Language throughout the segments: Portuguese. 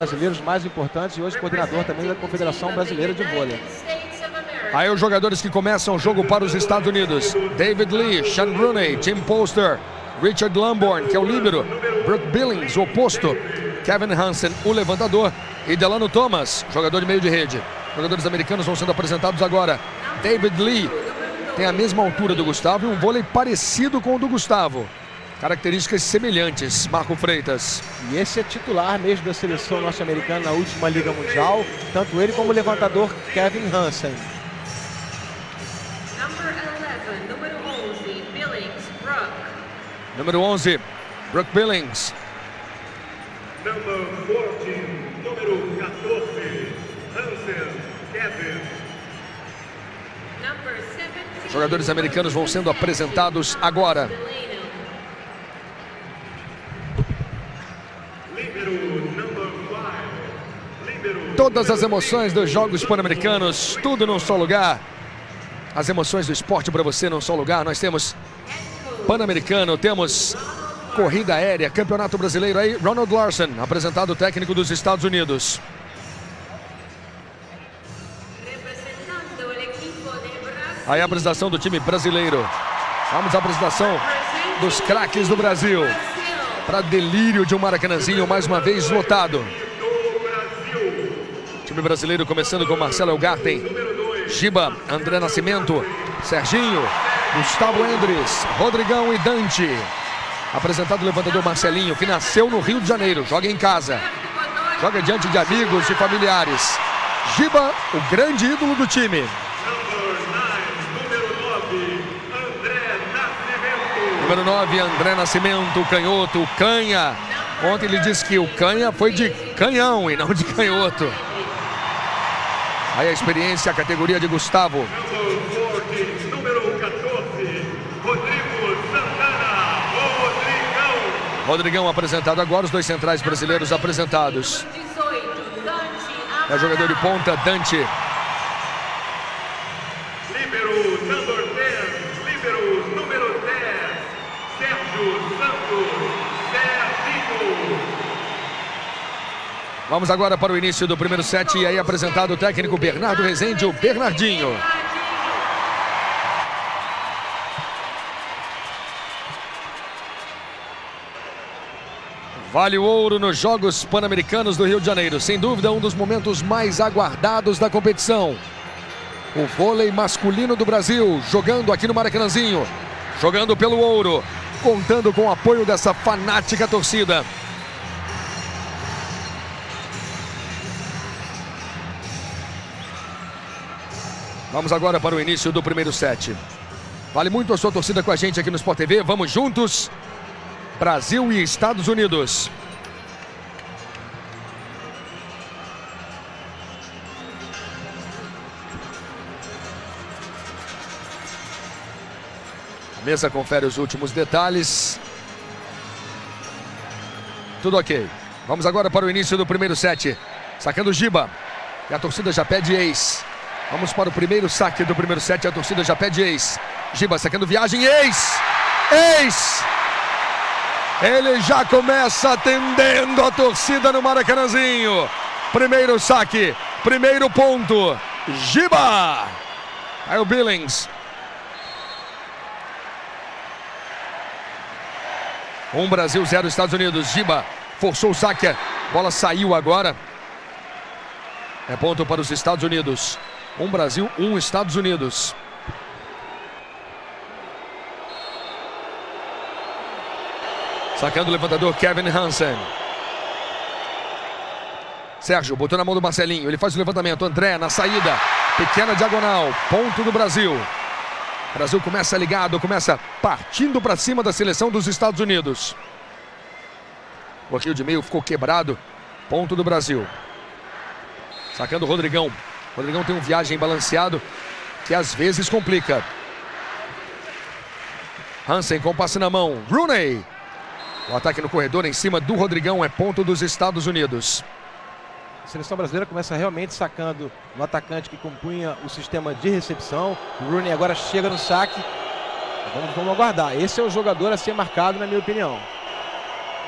brasileiros mais importantes e hoje coordenador também da Confederação Brasileira de Vôlei. Aí os jogadores que começam o jogo para os Estados Unidos: David Lee, Sean Rooney, Tim Polster, Richard Lamborn, que é o líbero, Brooke Billings, o oposto, Kevin Hansen, o levantador, e Delano Thomas, jogador de meio de rede. Jogadores americanos vão sendo apresentados agora. David Lee tem a mesma altura do Gustavo e um vôlei parecido com o do Gustavo. Características semelhantes, Marco Freitas. E esse é titular mesmo da seleção norte-americana na última Liga Mundial, tanto ele como o levantador Kevin Hansen. Número 11, Brooke Billings. Número 14, Hansen, Kevin. Jogadores americanos vão sendo apresentados agora. Todas as emoções dos Jogos Pan-Americanos, tudo num só lugar. As emoções do esporte para você num só lugar. Nós temos Pan-Americano, temos corrida aérea, Campeonato Brasileiro aí. Ronald Larson, apresentado técnico dos Estados Unidos. Aí a apresentação do time brasileiro. Vamos à apresentação dos craques do Brasil. Para delírio de um Maracanãzinho mais uma vez lotado. Time brasileiro começando com Marcelo Elgarten, Giba, André Nascimento, Serginho, Gustavo Endres, Rodrigão e Dante. Apresentado o levantador Marcelinho, que nasceu no Rio de Janeiro, joga em casa. Joga diante de amigos e familiares. Giba, o grande ídolo do time. Número 9, André Nascimento, canhoto, canha. Ontem ele disse que o canha foi de canhão e não de canhoto. Aí a experiência, a categoria de Gustavo. Número 14, Rodrigo Santana, o Rodrigão. Rodrigão apresentado agora, os dois centrais brasileiros apresentados. É jogador de ponta, Dante. Líbero número 10, Sérgio Santos, Serginho. Vamos agora para o início do primeiro set e aí apresentado o técnico Bernardo Rezende, o Bernardinho. Vale o ouro nos Jogos Pan-Americanos do Rio de Janeiro. Sem dúvida, um dos momentos mais aguardados da competição. O vôlei masculino do Brasil jogando aqui no Maracanãzinho. Jogando pelo ouro. Contando com o apoio dessa fanática torcida. Vamos agora para o início do primeiro set. Vale muito a sua torcida com a gente aqui no Sport TV. Vamos juntos. Brasil e Estados Unidos. A mesa confere os últimos detalhes. Tudo ok. Vamos agora para o início do primeiro set. Sacando o Giba. E a torcida já pede ace. Vamos para o primeiro saque do primeiro set. A torcida já pede ace. Giba sacando viagem. Ace! Ace! Ele já começa atendendo a torcida no Maracanãzinho. Primeiro saque. Primeiro ponto. Giba! Aí o Billings. 1 Brasil, 0 Estados Unidos. Giba forçou o saque. A bola saiu agora. É ponto para os Estados Unidos. 1 Brasil, 1 Estados Unidos. Sacando o levantador Kevin Hansen. Sérgio botou na mão do Marcelinho. Ele faz o levantamento. André na saída. Pequena diagonal. Ponto do Brasil. O Brasil começa ligado. Começa partindo para cima da seleção dos Estados Unidos. O bloqueio de meio ficou quebrado. Ponto do Brasil. Sacando o Rodrigão. Rodrigão tem um viagem balanceado que às vezes complica. Hansen com passe na mão. Rooney. O ataque no corredor em cima do Rodrigão é ponto dos Estados Unidos. A seleção brasileira começa realmente sacando no atacante que compunha o sistema de recepção. O Rooney agora chega no saque. Vamos aguardar. Esse é o jogador a ser marcado, na minha opinião.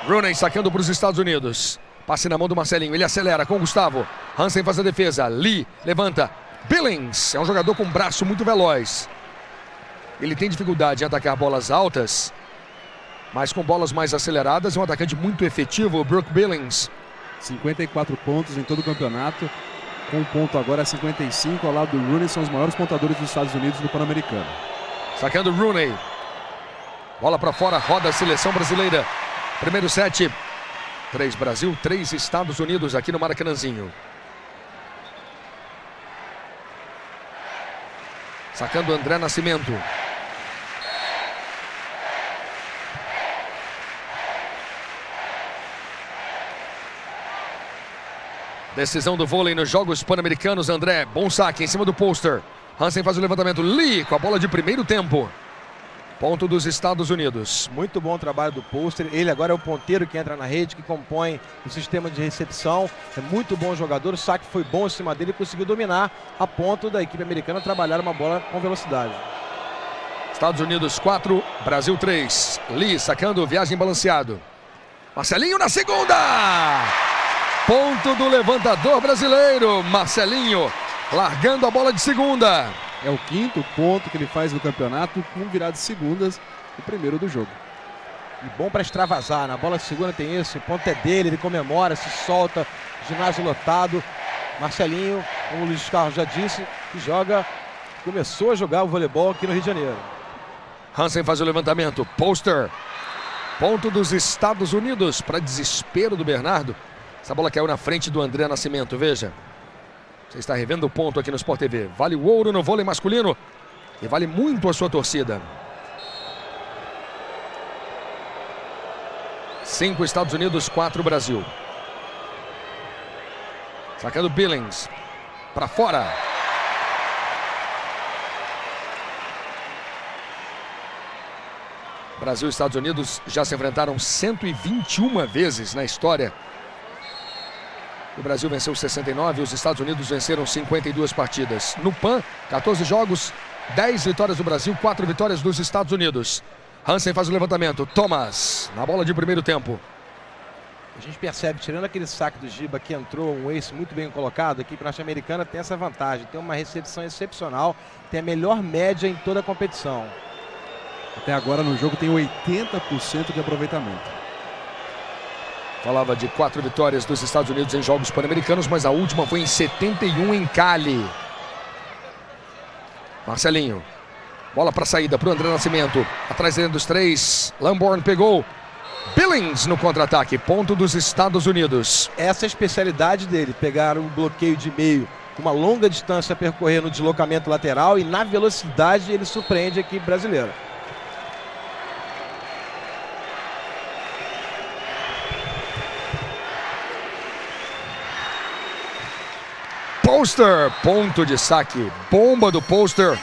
Rooney sacando para os Estados Unidos. Passe na mão do Marcelinho, ele acelera com o Gustavo. Hansen faz a defesa, Lee levanta. Billings é um jogador com um braço muito veloz. Ele tem dificuldade em atacar bolas altas, mas com bolas mais aceleradas é um atacante muito efetivo, o Brooke Billings. 54 pontos em todo o campeonato, com um ponto agora 55 ao lado do Rooney, são os maiores pontadores dos Estados Unidos no Pan-Americano. Sacando Rooney. Bola para fora, roda a seleção brasileira. Primeiro set. 3 Brasil, 3 Estados Unidos aqui no Maracanãzinho. Sacando André Nascimento. Decisão do vôlei nos Jogos Pan-Americanos, André. Bom saque em cima do Poster. Hansen faz o levantamento. Lee com a bola de primeiro tempo. Ponto dos Estados Unidos. Muito bom trabalho do Poster. Ele agora é o ponteiro que entra na rede, que compõe o sistema de recepção. É muito bom jogador. O saque foi bom em cima dele e conseguiu dominar a ponto da equipe americana trabalhar uma bola com velocidade. Estados Unidos 4, Brasil 3. Lee sacando, viagem balanceado. Marcelinho na segunda! Ponto do levantador brasileiro, Marcelinho, largando a bola de segunda. É o 5º ponto que ele faz no campeonato, com virada de segundas, o primeiro do jogo. E bom para extravasar, na bola de segunda tem isso, o ponto é dele, ele comemora, se solta, ginásio lotado. Marcelinho, como o Luiz Carlos já disse, que começou a jogar o voleibol aqui no Rio de Janeiro. Hansen faz o levantamento, Poster, ponto dos Estados Unidos, para desespero do Bernardo. Essa bola caiu na frente do André Nascimento, veja. Você está revendo o ponto aqui no Sport TV. Vale o ouro no vôlei masculino e vale muito a sua torcida. 5 Estados Unidos, 4 Brasil. Sacando Billings. Para fora. Brasil e Estados Unidos já se enfrentaram 121 vezes na história. O Brasil venceu 69 e os Estados Unidos venceram 52 partidas. No PAN, 14 jogos, 10 vitórias do Brasil, 4 vitórias dos Estados Unidos. Hansen faz o levantamento. Thomas, na bola de primeiro tempo. A gente percebe, tirando aquele saque do Giba que entrou, um ace muito bem colocado, a equipe norte-americana tem essa vantagem. Tem uma recepção excepcional, tem a melhor média em toda a competição. Até agora no jogo tem 80% de aproveitamento. Falava de 4 vitórias dos Estados Unidos em Jogos Pan-Americanos, mas a última foi em 71 em Cali. Marcelinho. Bola para saída para o André Nascimento. Atrás dele dos 3. Lamborn pegou. Billings no contra-ataque. Ponto dos Estados Unidos. Essa é a especialidade dele. Pegar um bloqueio de meio, uma longa distância a percorrer no deslocamento lateral e na velocidade ele surpreende a equipe brasileira. Poster, ponto de saque, bomba do Poster,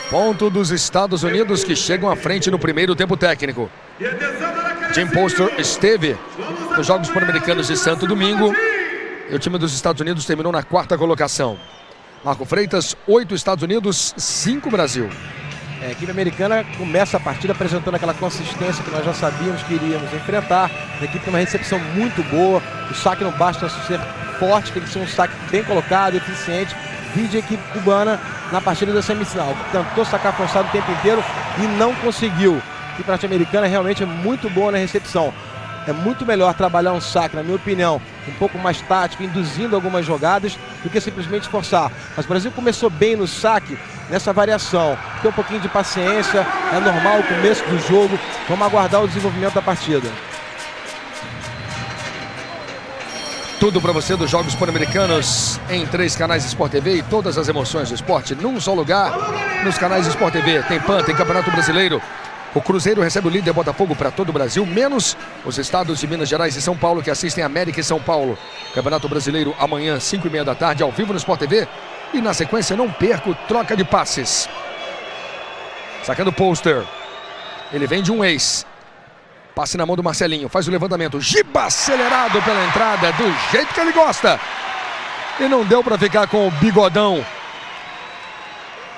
ponto dos Estados Unidos que chegam à frente no primeiro tempo técnico. Jim Poster esteve nos Jogos Pan-Americanos de Santo Domingo e o time dos Estados Unidos terminou na 4ª colocação. Marco Freitas, 8 Estados Unidos, 5 Brasil. A equipe americana começa a partida apresentando aquela consistência que nós já sabíamos que iríamos enfrentar. A equipe tem uma recepção muito boa, o saque não basta ser forte, tem que ser um saque bem colocado, eficiente. Vide a equipe cubana na partida da semifinal, que tentou sacar forçado o tempo inteiro e não conseguiu. A equipe norte-americana realmente é muito boa na recepção. É muito melhor trabalhar um saque, na minha opinião, um pouco mais tático, induzindo algumas jogadas, do que simplesmente forçar. Mas o Brasil começou bem no saque, nessa variação. Tem um pouquinho de paciência, é normal o começo do jogo. Vamos aguardar o desenvolvimento da partida. Tudo para você dos Jogos Pan-Americanos em 3 canais Sport TV e todas as emoções do esporte num só lugar, nos canais Sport TV. Tem PAN, tem Campeonato Brasileiro. O Cruzeiro recebe o líder Botafogo para todo o Brasil, menos os estados de Minas Gerais e São Paulo que assistem América e São Paulo. Campeonato Brasileiro amanhã, 5h30 da tarde, ao vivo no Sport TV. E na sequência, não perca, troca de passes. Sacando Poster. Ele vem de um ace. Passe na mão do Marcelinho, faz o levantamento. Giba acelerado pela entrada, do jeito que ele gosta. E não deu para ficar com o bigodão.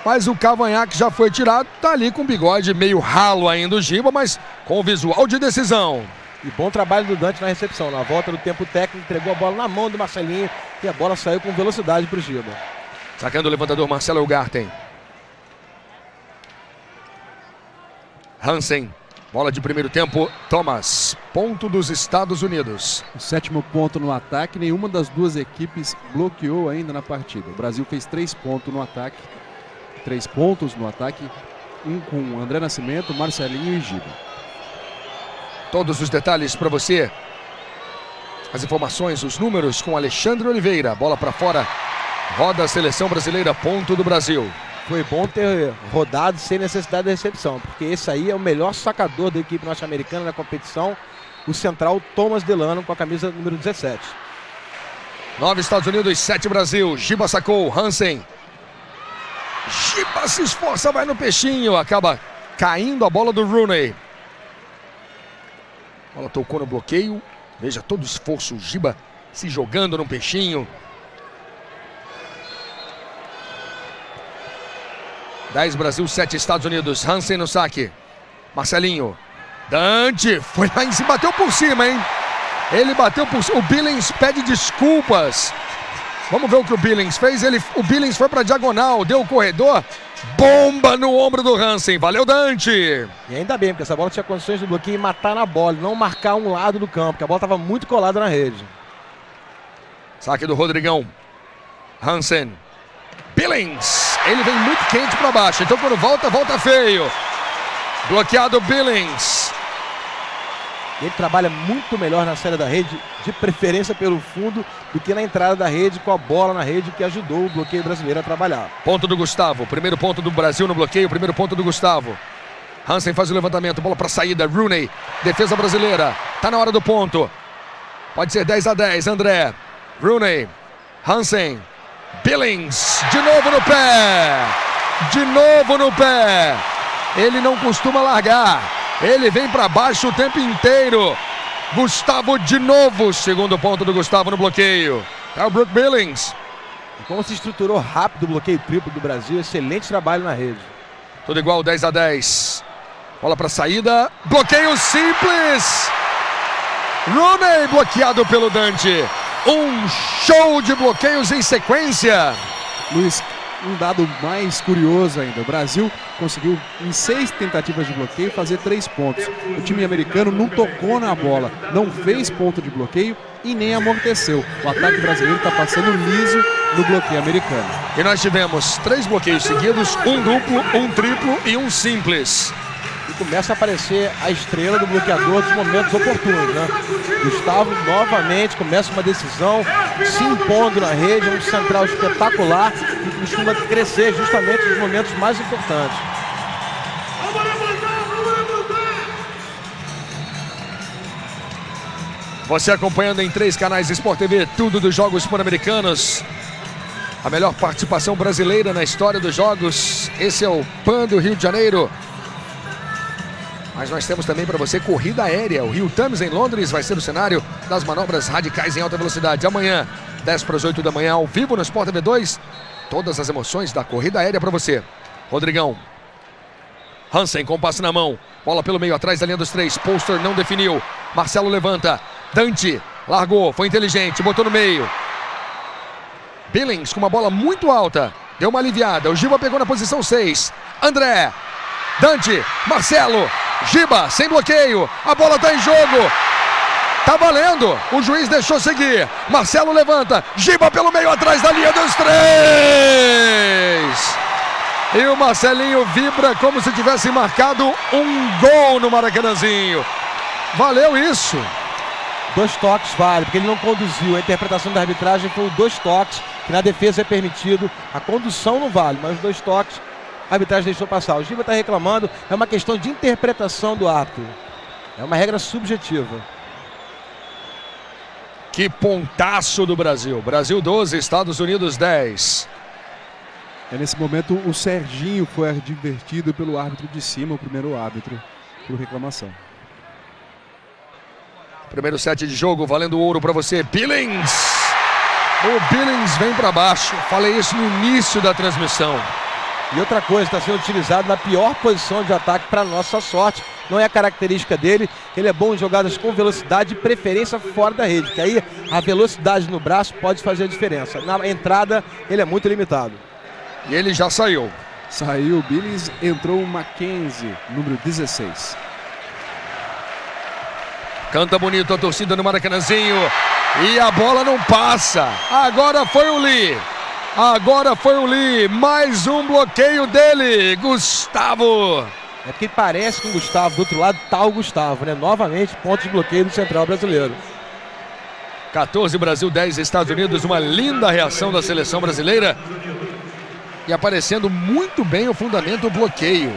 Mas o cavanhaque já foi tirado, tá ali com o bigode meio ralo ainda o Giba, mas com o visual de decisão. E bom trabalho do Dante na recepção. Na volta do tempo técnico, entregou a bola na mão do Marcelinho e a bola saiu com velocidade para o Giba. Sacando o levantador Marcelo Elgarten. Hansen. Bola de primeiro tempo, Thomas. Ponto dos Estados Unidos. O 7º ponto no ataque, nenhuma das duas equipes bloqueou ainda na partida. O Brasil fez 3 pontos no ataque. 3 pontos no ataque. Um com André Nascimento, Marcelinho e Giba. Todos os detalhes para você. As informações, os números com Alexandre Oliveira. Bola para fora. Roda a seleção brasileira, ponto do Brasil. Foi bom ter rodado sem necessidade de recepção, porque esse aí é o melhor sacador da equipe norte-americana na competição, o central Thomas Delano com a camisa número 17. 9 Estados Unidos, 7 Brasil. Giba sacou, Hansen. Giba se esforça, vai no peixinho, acaba caindo a bola do Rooney. A bola tocou no bloqueio, veja todo o esforço, Giba se jogando no peixinho. 10 Brasil, 7 Estados Unidos. Hansen no saque. Marcelinho. Dante foi lá em cima, bateu por cima, hein? Ele bateu por cima. O Billings pede desculpas. Vamos ver o que o Billings fez. O Billings foi para diagonal, deu o corredor. Bomba no ombro do Hansen. Valeu, Dante. E ainda bem, porque essa bola tinha condições de bloqueio e matar na bola, não marcar um lado do campo, porque a bola estava muito colada na rede. Saque do Rodrigão. Hansen. Billings. Ele vem muito quente para baixo, então quando volta, volta feio. Bloqueado Billings. Ele trabalha muito melhor na saída da rede, de preferência pelo fundo, do que na entrada da rede, com a bola na rede, que ajudou o bloqueio brasileiro a trabalhar. Ponto do Gustavo, primeiro ponto do Brasil no bloqueio, primeiro ponto do Gustavo. Hansen faz o levantamento, bola para saída, Rooney, defesa brasileira, tá na hora do ponto. Pode ser 10-10, André. Rooney, Hansen. Billings, de novo no pé, de novo no pé, ele não costuma largar, ele vem para baixo o tempo inteiro. Gustavo de novo, segundo ponto do Gustavo no bloqueio, é o Brooke Billings. E como se estruturou rápido o bloqueio triplo do Brasil, excelente trabalho na rede. Tudo igual, 10-10, bola para saída, bloqueio simples, Rooney bloqueado pelo Dante. Um show de bloqueios em sequência. Luiz, um dado mais curioso ainda. O Brasil conseguiu, em 6 tentativas de bloqueio, fazer 3 pontos. O time americano não tocou na bola, não fez ponto de bloqueio e nem amorteceu. O ataque brasileiro está passando liso no bloqueio americano. E nós tivemos 3 bloqueios seguidos, um duplo, um triplo e um simples. E começa a aparecer a estrela do bloqueador dos momentos oportunos, né? Gustavo novamente começa uma decisão, se impondo na rede, um central espetacular e costuma crescer justamente nos momentos mais importantes. Você acompanhando em 3 canais Sport TV, tudo dos Jogos Pan-Americanos. A melhor participação brasileira na história dos Jogos. Esse é o PAN do Rio de Janeiro. Mas nós temos também para você corrida aérea. O Rio Thames em Londres vai ser o cenário das manobras radicais em alta velocidade. Amanhã, 10 para as 8 da manhã, ao vivo no Sport TV 2. Todas as emoções da corrida aérea para você. Rodrigão. Hansen com passe na mão. Bola pelo meio, atrás da linha dos 3. Poster não definiu. Marcelo levanta. Dante largou, foi inteligente, botou no meio. Billings com uma bola muito alta. Deu uma aliviada. O Giba pegou na posição 6. André. Dante. Marcelo. Giba, sem bloqueio, a bola tá em jogo, tá valendo, o juiz deixou seguir, Marcelo levanta, Giba pelo meio atrás da linha dos 3, e o Marcelinho vibra como se tivesse marcado um gol no Maracanãzinho, valeu isso. 2 toques vale, porque ele não conduziu, a interpretação da arbitragem foi 2 toques, que na defesa é permitido, a condução não vale, mas 2 toques a arbitragem deixou passar. O Giba está reclamando, é uma questão de interpretação do árbitro. É uma regra subjetiva. Que pontaço do Brasil. Brasil 12, Estados Unidos 10. Nesse momento o Serginho foi advertido pelo árbitro de cima, o primeiro árbitro, por reclamação. Primeiro set de jogo, valendo ouro para você. Billings. O Billings vem para baixo. Falei isso no início da transmissão. E outra coisa, está sendo utilizado na pior posição de ataque para nossa sorte. Não é a característica dele. Ele é bom em jogadas com velocidade e preferência fora da rede, que aí a velocidade no braço pode fazer a diferença. Na entrada, ele é muito limitado. E ele já saiu. Saiu o Billings, entrou o Mackenzie, número 16. Canta bonito a torcida no Maracanãzinho. E a bola não passa. Agora foi o Lee. Agora foi o Lee. Mais um bloqueio dele. Gustavo. É porque parece com o Gustavo. Do outro lado tá o Gustavo, né? Novamente, ponto de bloqueio do central brasileiro. 14 Brasil, 10 Estados Unidos. Uma linda reação da seleção brasileira. E aparecendo muito bem o fundamento do bloqueio.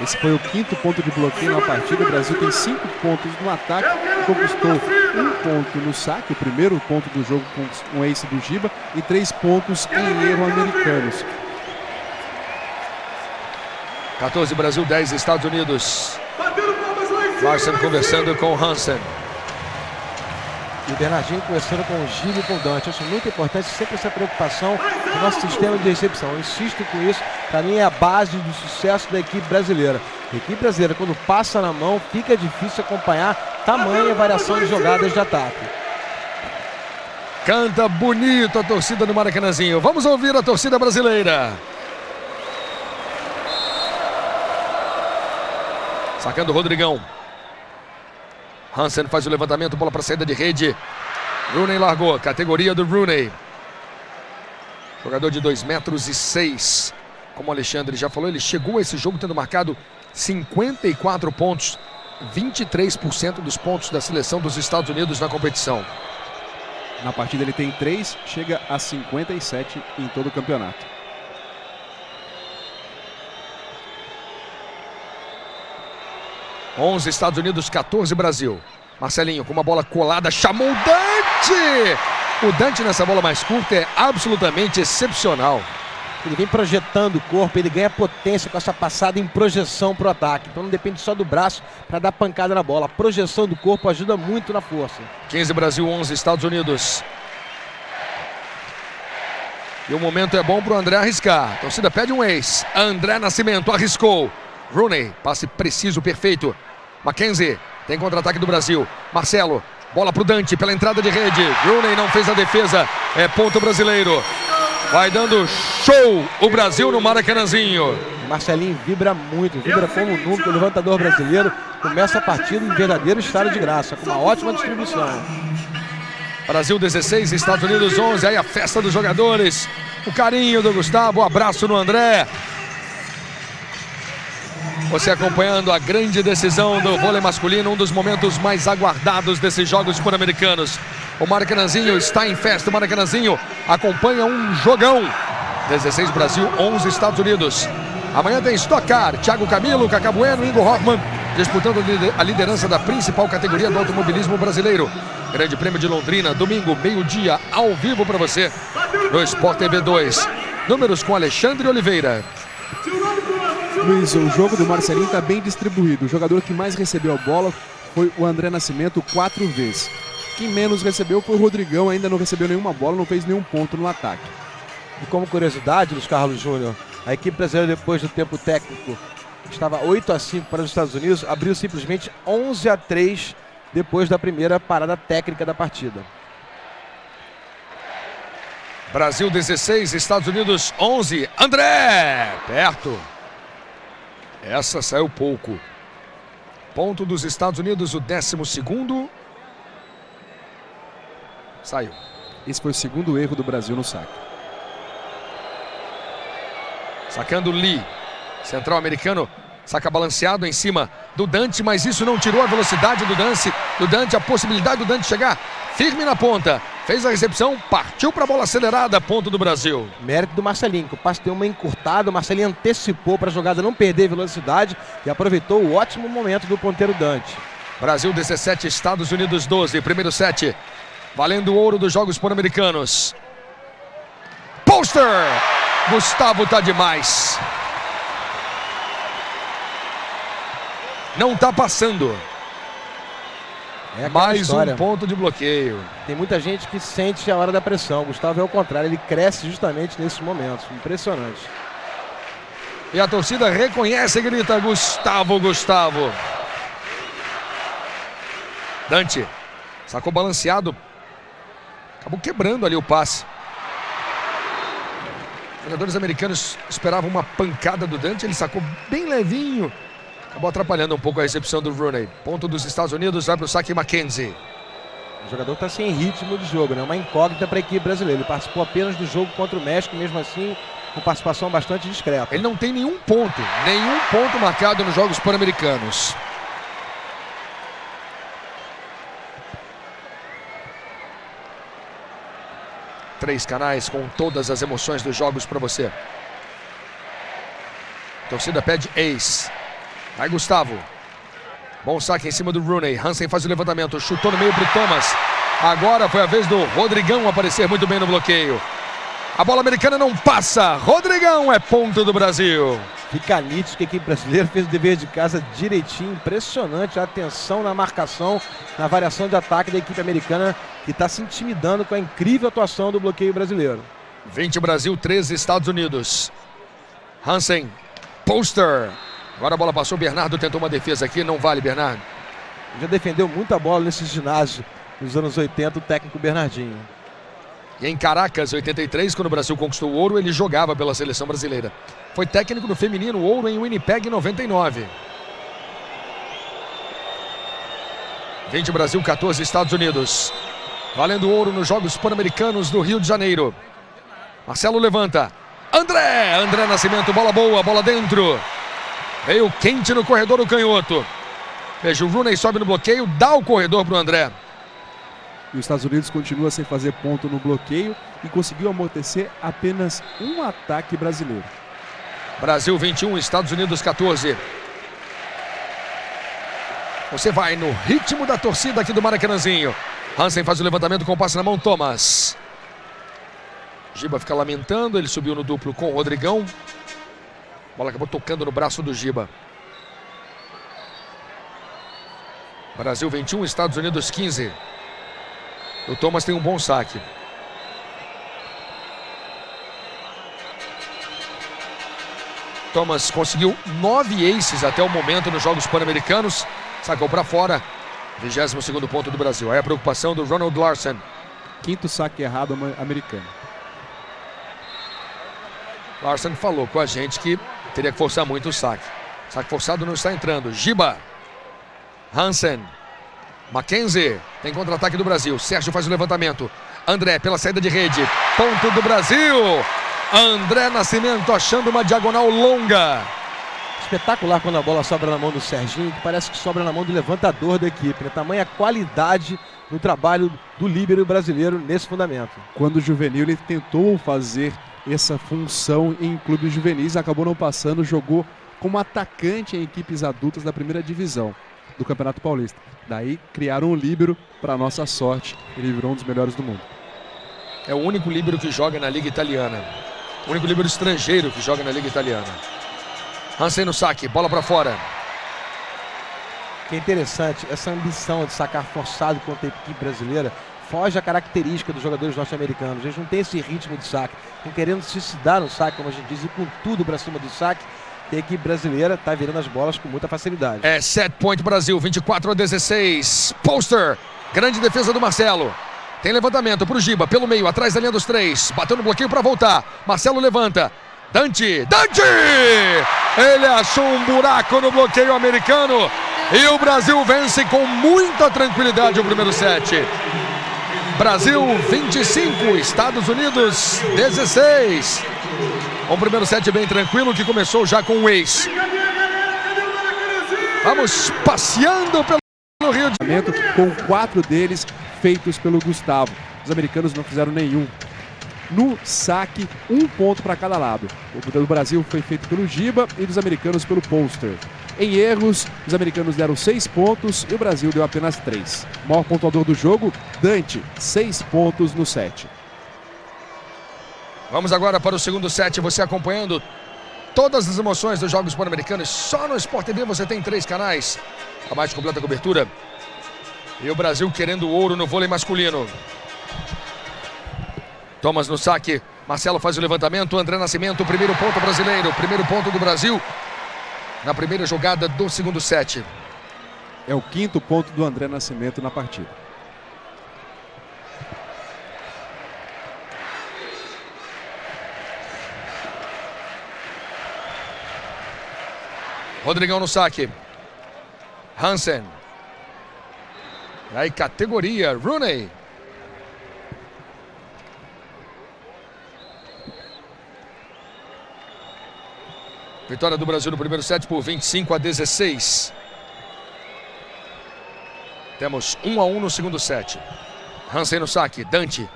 Esse foi o 5º ponto de bloqueio na partida. O Brasil tem 5 pontos no ataque, conquistou 1 ponto no saque, o primeiro ponto do jogo com o ace do Giba, e 3 pontos em erro americanos. 14 Brasil, 10 Estados Unidos. Larsen conversando com Hansen. E o Bernardinho conversando com o Giba e com o Dante. Acho muito importante sempre essa preocupação do nosso sistema de recepção. Eu insisto com isso, para mim é a base do sucesso da equipe brasileira. A equipe brasileira, quando passa na mão, fica difícil acompanhar tamanha variação de jogadas de ataque. Canta bonito a torcida do Maracanãzinho. Vamos ouvir a torcida brasileira. Sacando o Rodrigão. Hansen faz o levantamento, bola para saída de rede. Rooney largou, categoria do Rooney. Jogador de 2,6 metros. Como o Alexandre já falou, ele chegou a esse jogo tendo marcado 54 pontos. 23% dos pontos da seleção dos Estados Unidos na competição. Na partida ele tem 3, chega a 57 em todo o campeonato. (11 Estados Unidos, 14 Brasil. Marcelinho com uma bola colada, chamou o Dante! O Dante nessa bola mais curta é absolutamente excepcional. Ele vem projetando o corpo, ele ganha potência com essa passada em projeção para o ataque. Então não depende só do braço para dar pancada na bola. A projeção do corpo ajuda muito na força. 15 Brasil, 11 Estados Unidos. E o momento é bom para o André arriscar. A torcida pede um ace. André Nascimento arriscou. Rooney, passe preciso, perfeito. Mackenzie, tem contra-ataque do Brasil. Marcelo, bola para o Dante pela entrada de rede. Rooney não fez a defesa, é ponto brasileiro. Vai dando show o Brasil no Maracanãzinho. O Marcelinho vibra muito, vibra como nunca. O levantador brasileiro começa a partida em verdadeiro estado de graça, com uma ótima distribuição. Brasil 16, Estados Unidos 11. Aí a festa dos jogadores. O carinho do Gustavo, o abraço no André. Você acompanhando a grande decisão do vôlei masculino, um dos momentos mais aguardados desses Jogos Pan-Americanos. O Maracanãzinho está em festa, o Maracanãzinho acompanha um jogão. 16 Brasil, 11 Estados Unidos. Amanhã tem Stock Car, Thiago Camilo, Cacá Bueno, Ingo Hoffmann, disputando a liderança da principal categoria do automobilismo brasileiro. Grande Prêmio de Londrina, domingo, meio-dia, ao vivo para você, no Sport TV 2. Números com Alexandre Oliveira. Luiz, o jogo do Marcelinho está bem distribuído. O jogador que mais recebeu a bola foi o André Nascimento, 4 vezes. Quem menos recebeu foi o Rodrigão, ainda não recebeu nenhuma bola, não fez nenhum ponto no ataque. E como curiosidade, Luiz Carlos Júnior, a equipe brasileira, depois do tempo técnico, estava 8-5 para os Estados Unidos, abriu simplesmente 11-3 depois da primeira parada técnica da partida. Brasil 16, Estados Unidos 11. André, perto. Essa saiu pouco. Ponto dos Estados Unidos, o 12º. Saiu. Esse foi o segundo erro do Brasil no saque. Sacando Lee. Central americano. Saca balanceado em cima do Dante, mas isso não tirou a velocidade do Dante, a possibilidade do Dante chegar firme na ponta. Fez a recepção, partiu para a bola acelerada, ponto do Brasil. Mérito do Marcelinho, que o passe deu uma encurtada, o Marcelinho antecipou para a jogada não perder velocidade e aproveitou o ótimo momento do ponteiro Dante. Brasil 17, Estados Unidos 12, primeiro set, valendo o ouro dos Jogos Pan-Americanos. Poster! Gustavo tá demais. Não tá passando. É mais história. Um ponto de bloqueio. Tem muita gente que sente a hora da pressão. O Gustavo é o contrário, ele cresce justamente nesses momentos. Impressionante. E a torcida reconhece e grita: Gustavo, Gustavo. Dante sacou balanceado. Acabou quebrando ali o passe. Os jogadores americanos esperavam uma pancada do Dante. Ele sacou bem levinho. Acabou atrapalhando um pouco a recepção do Rooney. Ponto dos Estados Unidos, vai para o saque Mackenzie. O jogador está sem ritmo de jogo, né? Uma incógnita para a equipe brasileira. Ele participou apenas do jogo contra o México, mesmo assim, com participação bastante discreta. Ele não tem nenhum ponto marcado nos Jogos Pan-Americanos. Três canais com todas as emoções dos jogos para você. A torcida pede ace. Vai Gustavo. Bom saque em cima do Rooney. Hansen faz o levantamento, chutou no meio para o Thomas. Agora foi a vez do Rodrigão aparecer muito bem no bloqueio. A bola americana não passa. Rodrigão, é ponto do Brasil. Fica nítido que a equipe brasileira fez o dever de casa direitinho. Impressionante a atenção na marcação, na variação de ataque da equipe americana, que está se intimidando com a incrível atuação do bloqueio brasileiro. 20 Brasil, 13 Estados Unidos. Hansen, Poster. Agora a bola passou, Bernardo tentou uma defesa aqui, não vale, Bernardo. Já defendeu muita bola nesse ginásio nos anos 80, o técnico Bernardinho. E em Caracas, 83, quando o Brasil conquistou o ouro, ele jogava pela seleção brasileira. Foi técnico do feminino ouro em Winnipeg, 99. 20 Brasil, 14 Estados Unidos. Valendo ouro nos Jogos Pan-Americanos do Rio de Janeiro. Marcelo levanta. André Nascimento, bola boa, bola dentro. Veio quente no corredor o canhoto. Veja, o Rooney sobe no bloqueio, dá o corredor para o André. E os Estados Unidos continua sem fazer ponto no bloqueio e conseguiu amortecer apenas um ataque brasileiro. Brasil 21, Estados Unidos 14. Você vai no ritmo da torcida aqui do Maracanãzinho. Hansen faz o levantamento com o passe na mão, Thomas. Giba fica lamentando, ele subiu no duplo com o Rodrigão. A bola acabou tocando no braço do Giba. Brasil 21, Estados Unidos 15. O Thomas tem um bom saque. Thomas conseguiu 9 aces até o momento nos Jogos Pan-Americanos. Sacou para fora. 22º ponto do Brasil. Aí a preocupação do Ronald Larson. Quinto saque errado americano. Larson falou com a gente que teria que forçar muito o saque. Saque forçado não está entrando. Giba. Hansen. Mackenzie. Tem contra-ataque do Brasil. Sérgio faz o levantamento. André pela saída de rede. Ponto do Brasil. André Nascimento achando uma diagonal longa. Espetacular quando a bola sobra na mão do Serginho, que parece que sobra na mão do levantador da equipe, né? Tamanha qualidade no trabalho do líbero brasileiro nesse fundamento. Quando juvenil ele tentou fazer essa função em clubes juvenis, acabou não passando, jogou como atacante em equipes adultas da primeira divisão do Campeonato Paulista. Daí criaram um líbero, para nossa sorte, ele virou um dos melhores do mundo. É o único líbero que joga na Liga Italiana. O único líbero estrangeiro que joga na Liga Italiana. Hansen no saque, bola para fora. Que é interessante, essa ambição de sacar forçado contra a equipe brasileira foge à característica dos jogadores norte-americanos. Eles não têm esse ritmo de saque, estão querendo se dar no saque, como a gente diz, e com tudo para cima do saque. E a equipe brasileira está virando as bolas com muita facilidade. É set point Brasil, 24-16. Poster, grande defesa do Marcelo. Tem levantamento para o Giba, pelo meio, atrás da linha dos 3. Bateu no bloqueio para voltar. Marcelo levanta. Dante! Ele achou um buraco no bloqueio americano. E o Brasil vence com muita tranquilidade o primeiro set. Brasil 25, Estados Unidos 16. Um primeiro set bem tranquilo que começou já com o ace. Vamos passeando pelo Rio de Janeiro. Com 4 deles feitos pelo Gustavo. Os americanos não fizeram nenhum. No saque, 1 ponto para cada lado. O do Brasil foi feito pelo Giba e dos americanos pelo Poster. Em erros, os americanos deram 6 pontos e o Brasil deu apenas 3. O maior pontuador do jogo, Dante, 6 pontos no set. Vamos agora para o segundo set, você acompanhando todas as emoções dos Jogos Pan-Americanos. Só no Sport TV você tem 3 canais. A mais completa cobertura. E o Brasil querendo ouro no vôlei masculino. Thomas no saque. Marcelo faz o levantamento, André Nascimento, primeiro ponto brasileiro, primeiro ponto do Brasil na primeira jogada do segundo set. É o 5º ponto do André Nascimento na partida. Rodrigão no saque. Hansen. Aí categoria, Rooney. Vitória do Brasil no primeiro set por 25-16. Temos 1-1 no segundo set. Hansen no saque, Dante.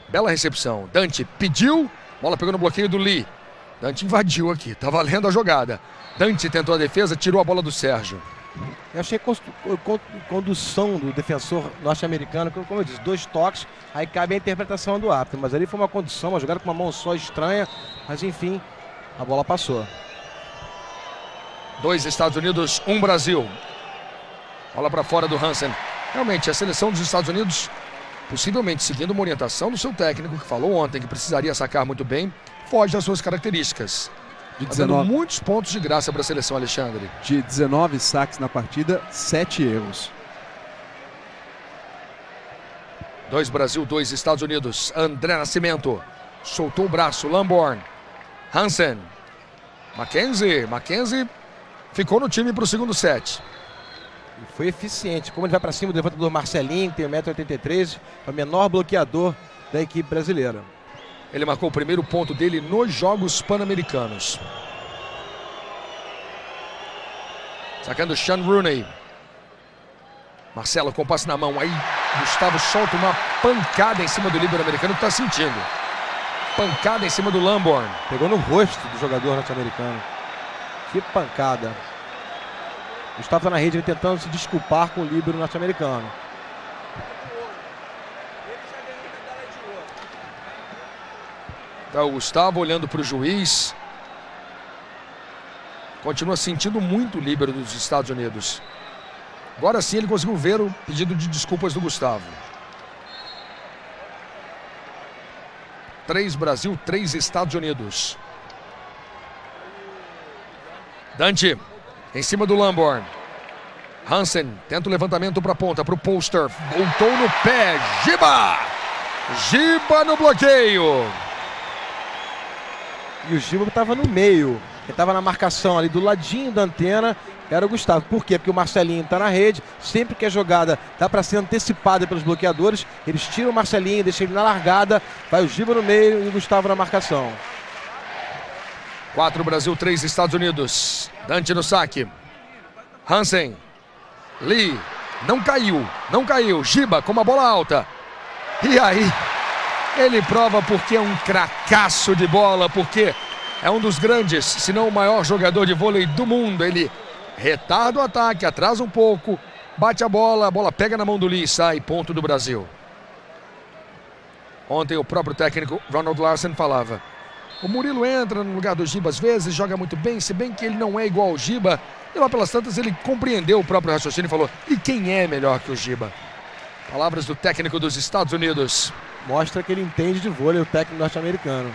Bela recepção, Dante pediu, bola pegou no bloqueio do Lee. Dante invadiu aqui, tá valendo a jogada. Dante tentou a defesa, tirou a bola do Sérgio. Eu achei condução do defensor norte-americano, como eu disse, 2 toques, aí cabe a interpretação do árbitro. Mas ali foi uma condução, uma jogada com uma mão só estranha, mas enfim, a bola passou. 2 Estados Unidos, 1 Brasil. Bola para fora do Hansen. Realmente, a seleção dos Estados Unidos, possivelmente seguindo uma orientação do seu técnico, que falou ontem que precisaria sacar muito bem, foge das suas características. De Tá dando muitos pontos de graça para a seleção, Alexandre. De 19 saques na partida, 7 erros. 2 Brasil, 2 Estados Unidos. André Nascimento soltou o braço, Lamborn. Hansen. Mackenzie ficou no time para o segundo set. Foi eficiente, como ele vai para cima do levantador Marcelinho, que tem 1,83 m, é o menor bloqueador da equipe brasileira. Ele marcou o primeiro ponto dele nos Jogos Pan-Americanos. Sacando Sean Rooney. Marcelo com passe na mão. Aí Gustavo solta uma pancada em cima do líbero americano que está sentindo. Pancada em cima do Lamborn. Pegou no rosto do jogador norte-americano. Que pancada. Gustavo na rede tentando se desculpar com o líbero norte-americano. Tá o Gustavo olhando para o juiz. Continua sentindo muito o líbero dos Estados Unidos. Agora sim ele conseguiu ver o pedido de desculpas do Gustavo. 3 Brasil, 3 Estados Unidos. Dante em cima do Lamborn. Hansen tenta o levantamento para a ponta, para o Poster. Voltou no pé. Giba no bloqueio. E o Giba estava no meio. Ele estava na marcação ali do ladinho da antena. Era o Gustavo. Por quê? Porque o Marcelinho está na rede. Sempre que a jogada dá para ser antecipada pelos bloqueadores, eles tiram o Marcelinho, deixam ele na largada. Vai o Giba no meio e o Gustavo na marcação. 4 Brasil, 3 Estados Unidos. Dante no saque. Hansen. Lee. Não caiu. Giba com uma bola alta. E aí, ele prova porque é um cracaço de bola, porque é um dos grandes, se não o maior jogador de vôlei do mundo. Ele retarda o ataque, atrasa um pouco, bate a bola pega na mão do Lee e sai, ponto do Brasil. Ontem o próprio técnico Ronald Larsen falava: o Murilo entra no lugar do Giba às vezes, joga muito bem, se bem que ele não é igual ao Giba. E lá pelas tantas ele compreendeu o próprio raciocínio e falou: e quem é melhor que o Giba? Palavras do técnico dos Estados Unidos. Mostra que ele entende de vôlei, o técnico norte-americano.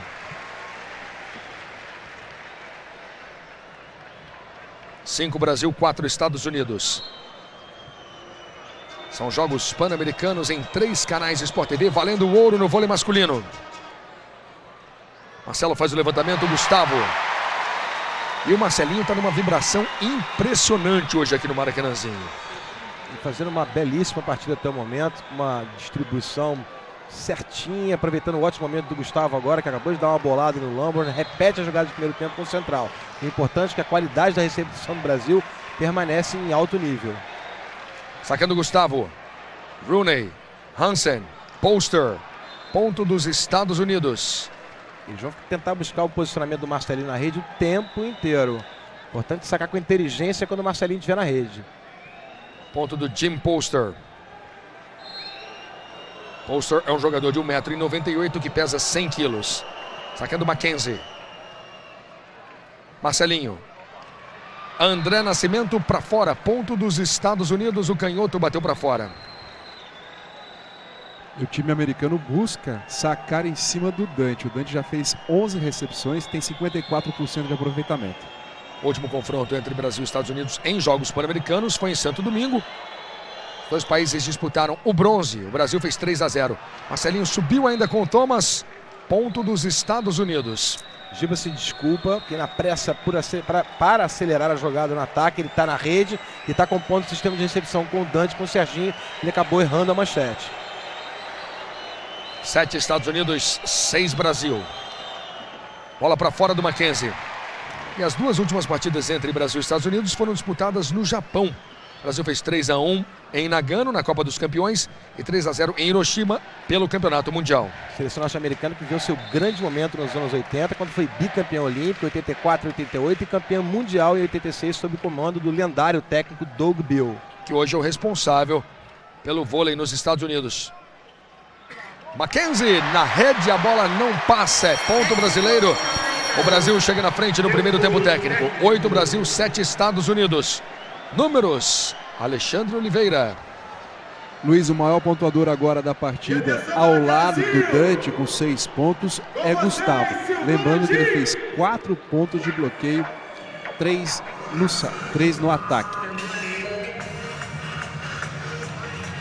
5 Brasil, 4 Estados Unidos. São Jogos Pan-Americanos em 3 canais de Sport TV, valendo o ouro no vôlei masculino. Marcelo faz o levantamento, Gustavo. E o Marcelinho está numa vibração impressionante hoje aqui no Maracanãzinho. Fazendo uma belíssima partida até o momento, uma distribuição certinha, aproveitando o ótimo momento do Gustavo agora, que acabou de dar uma bolada no Lamborn, repete a jogada de primeiro tempo com o central. O importante é que a qualidade da recepção do Brasil permanece em alto nível. Sacando Gustavo. Rooney. Hansen. Poster. Ponto dos Estados Unidos. Eles vão tentar buscar o posicionamento do Marcelinho na rede o tempo inteiro. Importante sacar com inteligência quando o Marcelinho estiver na rede. Ponto do Jim Poster. Poster é um jogador de 1,98 m que pesa 100 quilos. Sacando Mackenzie. Marcelinho. André Nascimento para fora. Ponto dos Estados Unidos. O canhoto bateu para fora. O time americano busca sacar em cima do Dante. O Dante já fez 11 recepções, tem 54% de aproveitamento. O último confronto entre Brasil e Estados Unidos em Jogos Pan-Americanos foi em Santo Domingo. Os dois países disputaram o bronze. O Brasil fez 3-0. Marcelinho subiu ainda com o Thomas. Ponto dos Estados Unidos. Giba se desculpa, porque na pressa para acelerar a jogada no ataque, ele está na rede e está compondo o sistema de recepção com o Dante, com o Serginho. Ele acabou errando a manchete. 7 Estados Unidos, 6 Brasil. Bola para fora do Mackenzie. E as duas últimas partidas entre Brasil e Estados Unidos foram disputadas no Japão. O Brasil fez 3-1 em Nagano, na Copa dos Campeões, e 3-0 em Hiroshima, pelo Campeonato Mundial. A seleção norte-americana que viveu seu grande momento nos anos 80, quando foi bicampeão olímpico, 84 e 88, e campeão mundial em 86, sob o comando do lendário técnico Doug Bill. Que hoje é o responsável pelo vôlei nos Estados Unidos. Mackenzie na rede, a bola não passa, é ponto brasileiro. O Brasil chega na frente no primeiro tempo técnico. 8 Brasil, 7 Estados Unidos. Números, Alexandre Oliveira. Luiz, o maior pontuador agora da partida, ao lado do Dante, com 6 pontos, é Gustavo. Lembrando que ele fez 4 pontos de bloqueio, 3 no ataque.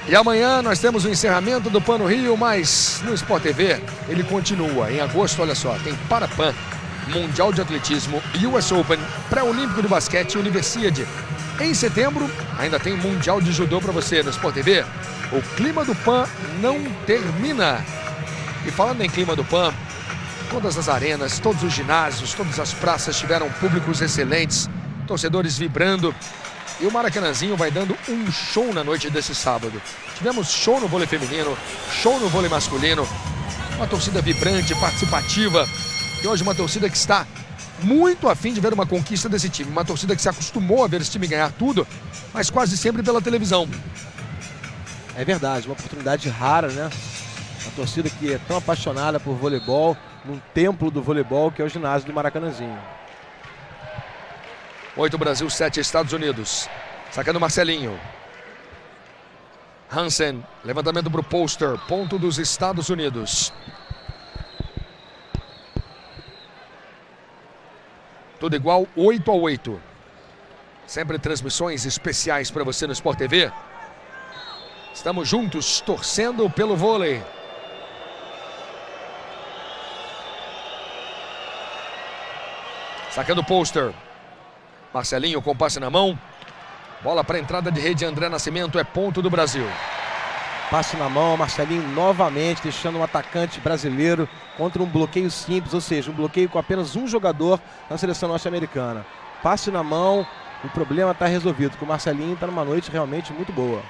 E amanhã nós temos o encerramento do Pan no Rio, mas no Sport TV ele continua. Em agosto, olha só, tem Parapan, Mundial de Atletismo, US Open, Pré-Olímpico de Basquete e Universiade. Em setembro, ainda tem Mundial de Judô para você no Sport TV. O clima do Pan não termina. E falando em clima do Pan, todas as arenas, todos os ginásios, todas as praças tiveram públicos excelentes, torcedores vibrando. E o Maracanãzinho vai dando um show na noite desse sábado. Tivemos show no vôlei feminino, show no vôlei masculino. Uma torcida vibrante, participativa. E hoje uma torcida que está muito afim de ver uma conquista desse time. Uma torcida que se acostumou a ver esse time ganhar tudo, mas quase sempre pela televisão. É verdade, uma oportunidade rara, né? Uma torcida que é tão apaixonada por voleibol, num templo do voleibol que é o ginásio do Maracanãzinho. 8 Brasil, 7 Estados Unidos. Sacando Marcelinho. Hansen, levantamento para o Poster, ponto dos Estados Unidos. Tudo igual, 8-8. Sempre transmissões especiais para você no Sport TV. Estamos juntos, torcendo pelo vôlei. Sacando o Poster. Marcelinho com passe na mão. Bola para entrada de rede, André Nascimento, é ponto do Brasil. Passe na mão, Marcelinho novamente deixando um atacante brasileiro contra um bloqueio simples, ou seja, um bloqueio com apenas um jogador na seleção norte-americana. Passe na mão, o problema está resolvido, porque o Marcelinho está numa noite realmente muito boa.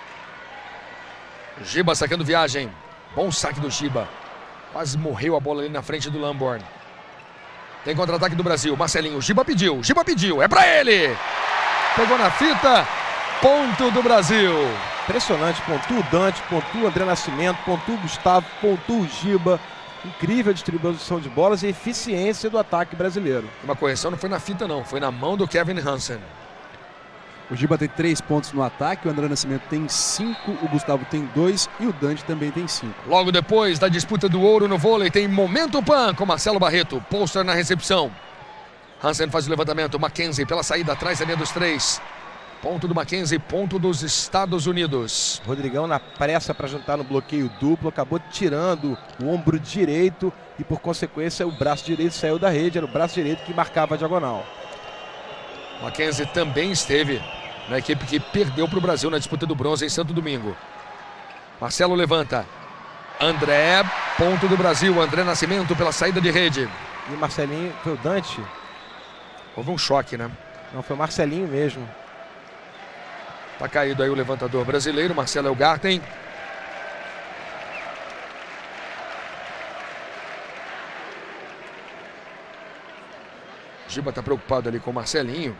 Giba sacando viagem. Bom saque do Giba. Quase morreu a bola ali na frente do Lamborn. Tem contra-ataque do Brasil. Marcelinho, Giba pediu, é pra ele! Pegou na fita, ponto do Brasil. Impressionante, pontua o Dante, pontua o André Nascimento, pontua o Gustavo, pontua o Giba. Incrível a distribuição de bolas e eficiência do ataque brasileiro. Uma correção não foi na fita não, foi na mão do Kevin Hansen. O Giba tem 3 pontos no ataque, o André Nascimento tem 5, o Gustavo tem 2 e o Dante também tem 5. Logo depois da disputa do ouro no vôlei, tem Momento Pan com Marcelo Barreto. Poster na recepção. Hansen faz o levantamento, Mackenzie pela saída atrás da linha dos 3. Ponto do Mackenzie, ponto dos Estados Unidos. Rodrigão na pressa para juntar no bloqueio duplo, acabou tirando o ombro direito e por consequência o braço direito saiu da rede, era o braço direito que marcava a diagonal. Mackenzie também esteve na equipe que perdeu para o Brasil na disputa do bronze em Santo Domingo. Marcelo levanta. André, ponto do Brasil. André Nascimento pela saída de rede. E o Marcelinho, foi o Dante? Houve um choque, né? Não, foi o Marcelinho mesmo. Tá caído aí o levantador brasileiro, Marcelo Elgarten. Giba tá preocupado ali com o Marcelinho.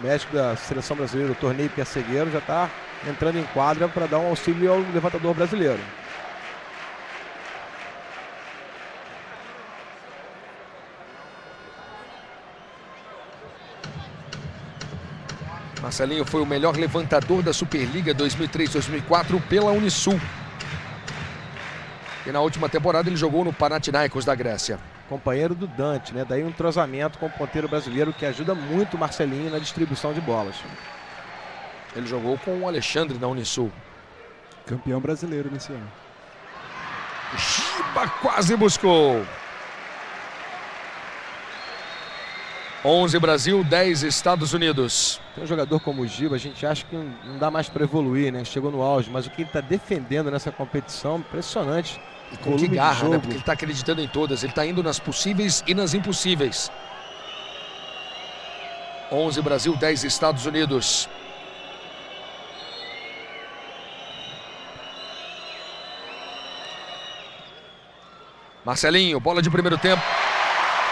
O médico da seleção brasileira do torneio Persegueiro já está entrando em quadra para dar um auxílio ao levantador brasileiro. Marcelinho foi o melhor levantador da Superliga 2003-2004 pela Unisul. E na última temporada ele jogou no Panathinaikos da Grécia. Companheiro do Dante, né? Daí um entrosamento com o ponteiro brasileiro que ajuda muito o Marcelinho na distribuição de bolas. Ele jogou com o Alexandre na Unisul. Campeão brasileiro nesse ano. Giba quase buscou. 11 Brasil, 10 Estados Unidos. Tem um jogador como o Giba, a gente acha que não dá mais para evoluir, né? Chegou no auge, mas o que ele está defendendo nessa competição, impressionante. E com que garra, né? Porque ele está acreditando em todas. Ele está indo nas possíveis e nas impossíveis. 11 Brasil, 10 Estados Unidos. Marcelinho, bola de primeiro tempo.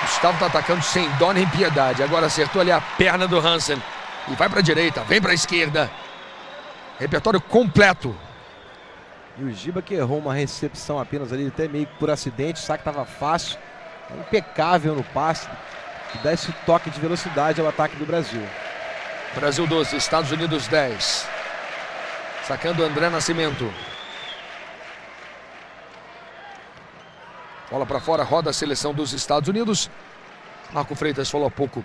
Gustavo está atacando sem dó nem piedade. Agora acertou ali a perna do Hansen. E vai para a direita, vem para a esquerda. Repertório completo. E o Giba que errou uma recepção apenas ali, até meio por acidente. O saque estava fácil. Impecável no passe. Que dá esse toque de velocidade ao ataque do Brasil. Brasil 12, Estados Unidos 10. Sacando André Nascimento. Bola para fora, roda a seleção dos Estados Unidos. Marco Freitas falou há pouco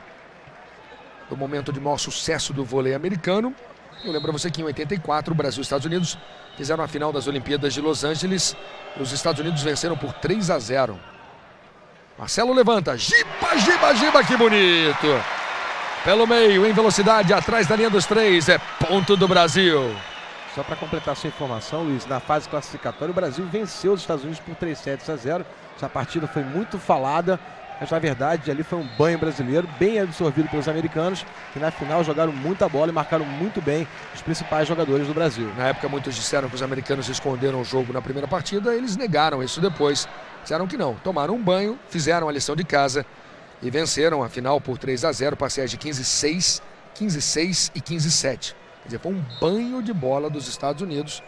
do momento de maior sucesso do vôlei americano. Eu lembro a você que em 84 o Brasil e os Estados Unidos fizeram a final das Olimpíadas de Los Angeles. Os Estados Unidos venceram por 3-0. Marcelo levanta, Giba, que bonito! Pelo meio, em velocidade, atrás da linha dos 3, é ponto do Brasil. Só para completar sua informação, Luiz, na fase classificatória o Brasil venceu os Estados Unidos por 3-0. Essa partida foi muito falada, mas na verdade ali foi um banho brasileiro, bem absorvido pelos americanos, que na final jogaram muita bola e marcaram muito bem os principais jogadores do Brasil. Na época muitos disseram que os americanos esconderam o jogo na primeira partida, eles negaram isso depois. Disseram que não, tomaram um banho, fizeram a lição de casa e venceram a final por 3-0, parciais de 15-6, 15-6 e 15-7. Quer dizer, foi um banho de bola dos Estados Unidos.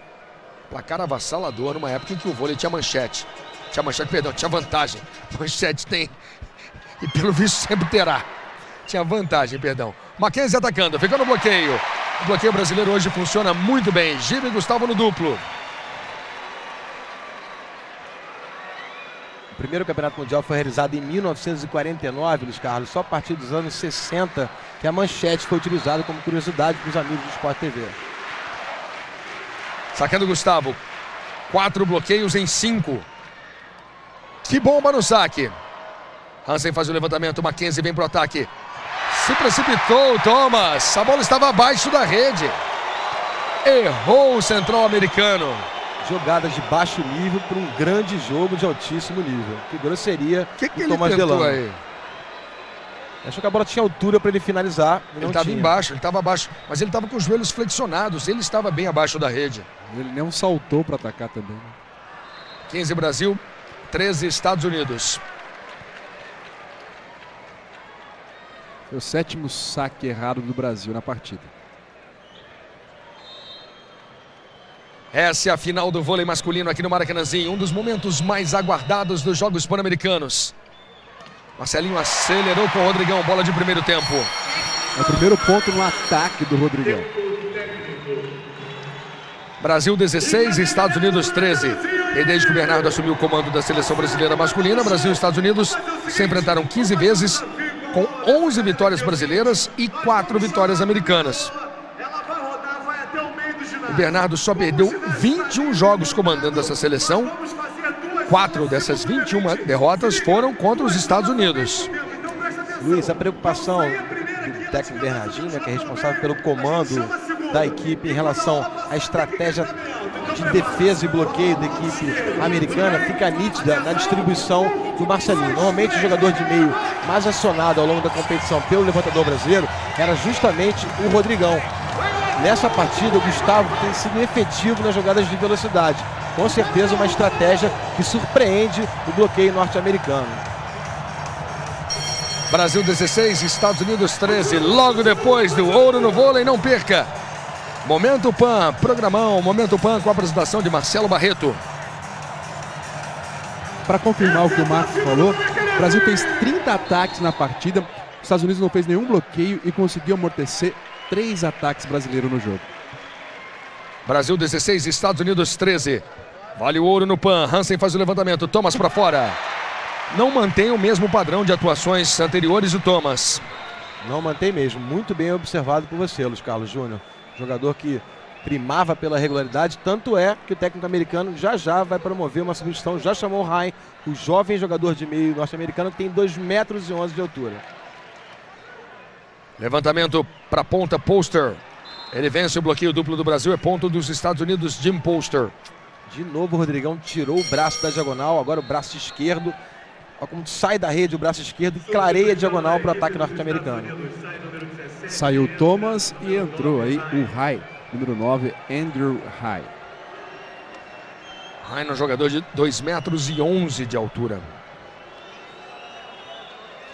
Placar avassalador numa época em que o vôlei tinha manchete. Tinha vantagem. Manchete tem. E pelo visto sempre terá. Tinha vantagem, perdão. Mackenzie atacando, ficou no bloqueio. O bloqueio brasileiro hoje funciona muito bem. Giba e Gustavo no duplo. O primeiro campeonato mundial foi realizado em 1949, Luiz Carlos, só a partir dos anos 60 que a manchete foi utilizada como curiosidade para os amigos do Sport TV. Sacando Gustavo, 4 bloqueios em 5. Que bomba no saque. Hansen faz o levantamento, Mackenzie vem para o ataque. Se precipitou, Thomas. A bola estava abaixo da rede. Errou o central americano. Jogadas de baixo nível para um grande jogo de altíssimo nível. Que grosseria que do Thomas Delano. Aí? Achou que a bola tinha altura para ele finalizar. Ele estava embaixo, ele estava abaixo. Mas ele estava com os joelhos flexionados. Ele estava bem abaixo da rede. Ele nem saltou para atacar também. 15 Brasil, 13 Estados Unidos. Foi o 7º saque errado do Brasil na partida. Essa é a final do vôlei masculino aqui no Maracanãzinho. Um dos momentos mais aguardados dos Jogos Pan-Americanos. Marcelinho acelerou com o Rodrigão. Bola de primeiro tempo. É o primeiro ponto no ataque do Rodrigão. Brasil 16, Estados Unidos 13. E desde que o Bernardo assumiu o comando da seleção brasileira masculina, Brasil e Estados Unidos se enfrentaram 15 vezes, com 11 vitórias brasileiras e 4 vitórias americanas. O Bernardo só perdeu 21 jogos comandando essa seleção. 4 dessas 21 derrotas foram contra os Estados Unidos. Luiz, a preocupação do técnico Bernardinho, né, que é responsável pelo comando da equipe em relação à estratégia de defesa e bloqueio da equipe americana, fica nítida na distribuição do Marcelinho. Normalmente o jogador de meio mais acionado ao longo da competição pelo levantador brasileiro era justamente o Rodrigão. Nessa partida, o Gustavo tem sido efetivo nas jogadas de velocidade. Com certeza uma estratégia que surpreende o bloqueio norte-americano. Brasil 16, Estados Unidos 13. Logo depois do ouro no vôlei, não perca. Momento Pan, programão Momento Pan com a apresentação de Marcelo Barreto. Para confirmar o que o Marcos falou, o Brasil fez 30 ataques na partida. Os Estados Unidos não fez nenhum bloqueio e conseguiu amortecer 3 ataques brasileiros no jogo. Brasil 16, Estados Unidos 13. Vale o ouro no PAN. Hansen faz o levantamento. Thomas para fora. Não mantém o mesmo padrão de atuações anteriores o Thomas. Não mantém mesmo. Muito bem observado por você, Luiz Carlos Júnior. Jogador que primava pela regularidade. Tanto é que o técnico americano já vai promover uma substituição. Já chamou o Ryan, o jovem jogador de meio norte-americano que tem 2,11 metros de altura. Levantamento para a ponta, Poster. Ele vence o bloqueio duplo do Brasil. É ponto dos Estados Unidos, Jim Poster. De novo o Rodrigão tirou o braço da diagonal. Agora o braço esquerdo. Olha como sai da rede o braço esquerdo e clareia a diagonal para o ataque norte-americano. Saiu Thomas e entrou aí o High, número 9, Andrew High. High, um jogador de 2,11 metros de altura.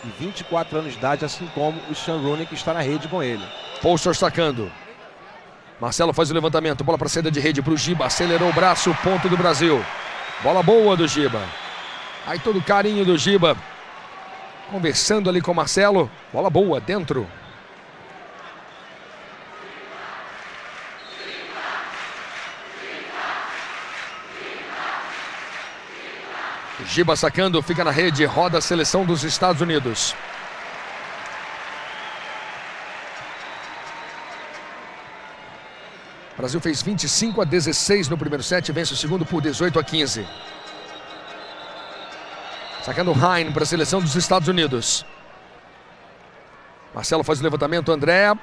E 24 anos de idade, assim como o Sean Rooney, que está na rede com ele. Poster sacando. Marcelo faz o levantamento, bola para saída de rede para o Giba, acelerou o braço, ponto do Brasil. Bola boa do Giba. Aí todo o carinho do Giba, conversando ali com o Marcelo. Bola boa, dentro. Giba sacando, fica na rede, roda a seleção dos Estados Unidos. O Brasil fez 25-16 no primeiro set, vence o segundo por 18-15. Sacando o Hine para a seleção dos Estados Unidos. Marcelo faz o levantamento, André.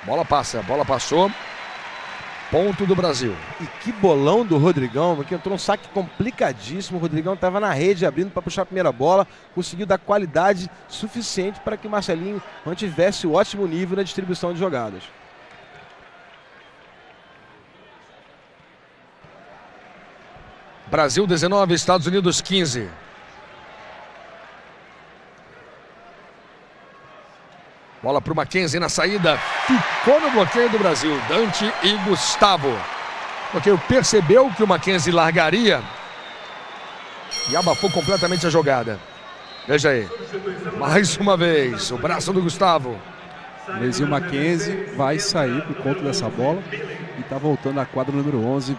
Bola passa, bola passou. Ponto do Brasil. E que bolão do Rodrigão, que entrou um saque complicadíssimo. O Rodrigão estava na rede abrindo para puxar a primeira bola. Conseguiu dar qualidade suficiente para que o Marcelinho mantivesse o ótimo nível na distribuição de jogadas. Brasil 19, Estados Unidos 15. Bola para o Mackenzie na saída. Ficou no bloqueio do Brasil. Dante e Gustavo. Porque percebeu que o Mackenzie largaria e abafou completamente a jogada. Veja aí. Mais uma vez. O braço do Gustavo. Lesil Mackenzie vai sair por conta dessa bola. E está voltando à quadra número 11.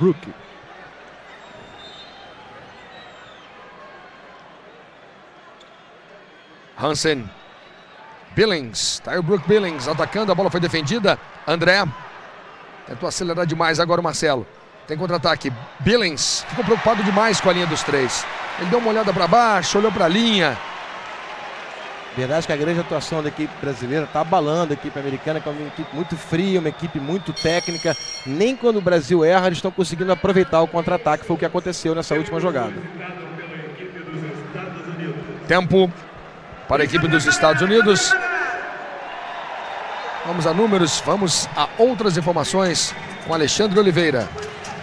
Brook. Hansen. Billings, tá aí o Brooke Billings atacando, a bola foi defendida. André tentou acelerar demais, agora o Marcelo. Tem contra-ataque, Billings ficou preocupado demais com a linha dos três. Ele deu uma olhada para baixo, olhou para a linha. Verdade que a grande atuação da equipe brasileira está abalando a equipe americana, que é uma equipe muito fria, uma equipe muito técnica. Nem quando o Brasil erra, eles estão conseguindo aproveitar o contra-ataque. Foi o que aconteceu nessa última jogada. Tempo para a equipe dos Estados Unidos. Vamos a números, vamos a outras informações com Alexandre Oliveira.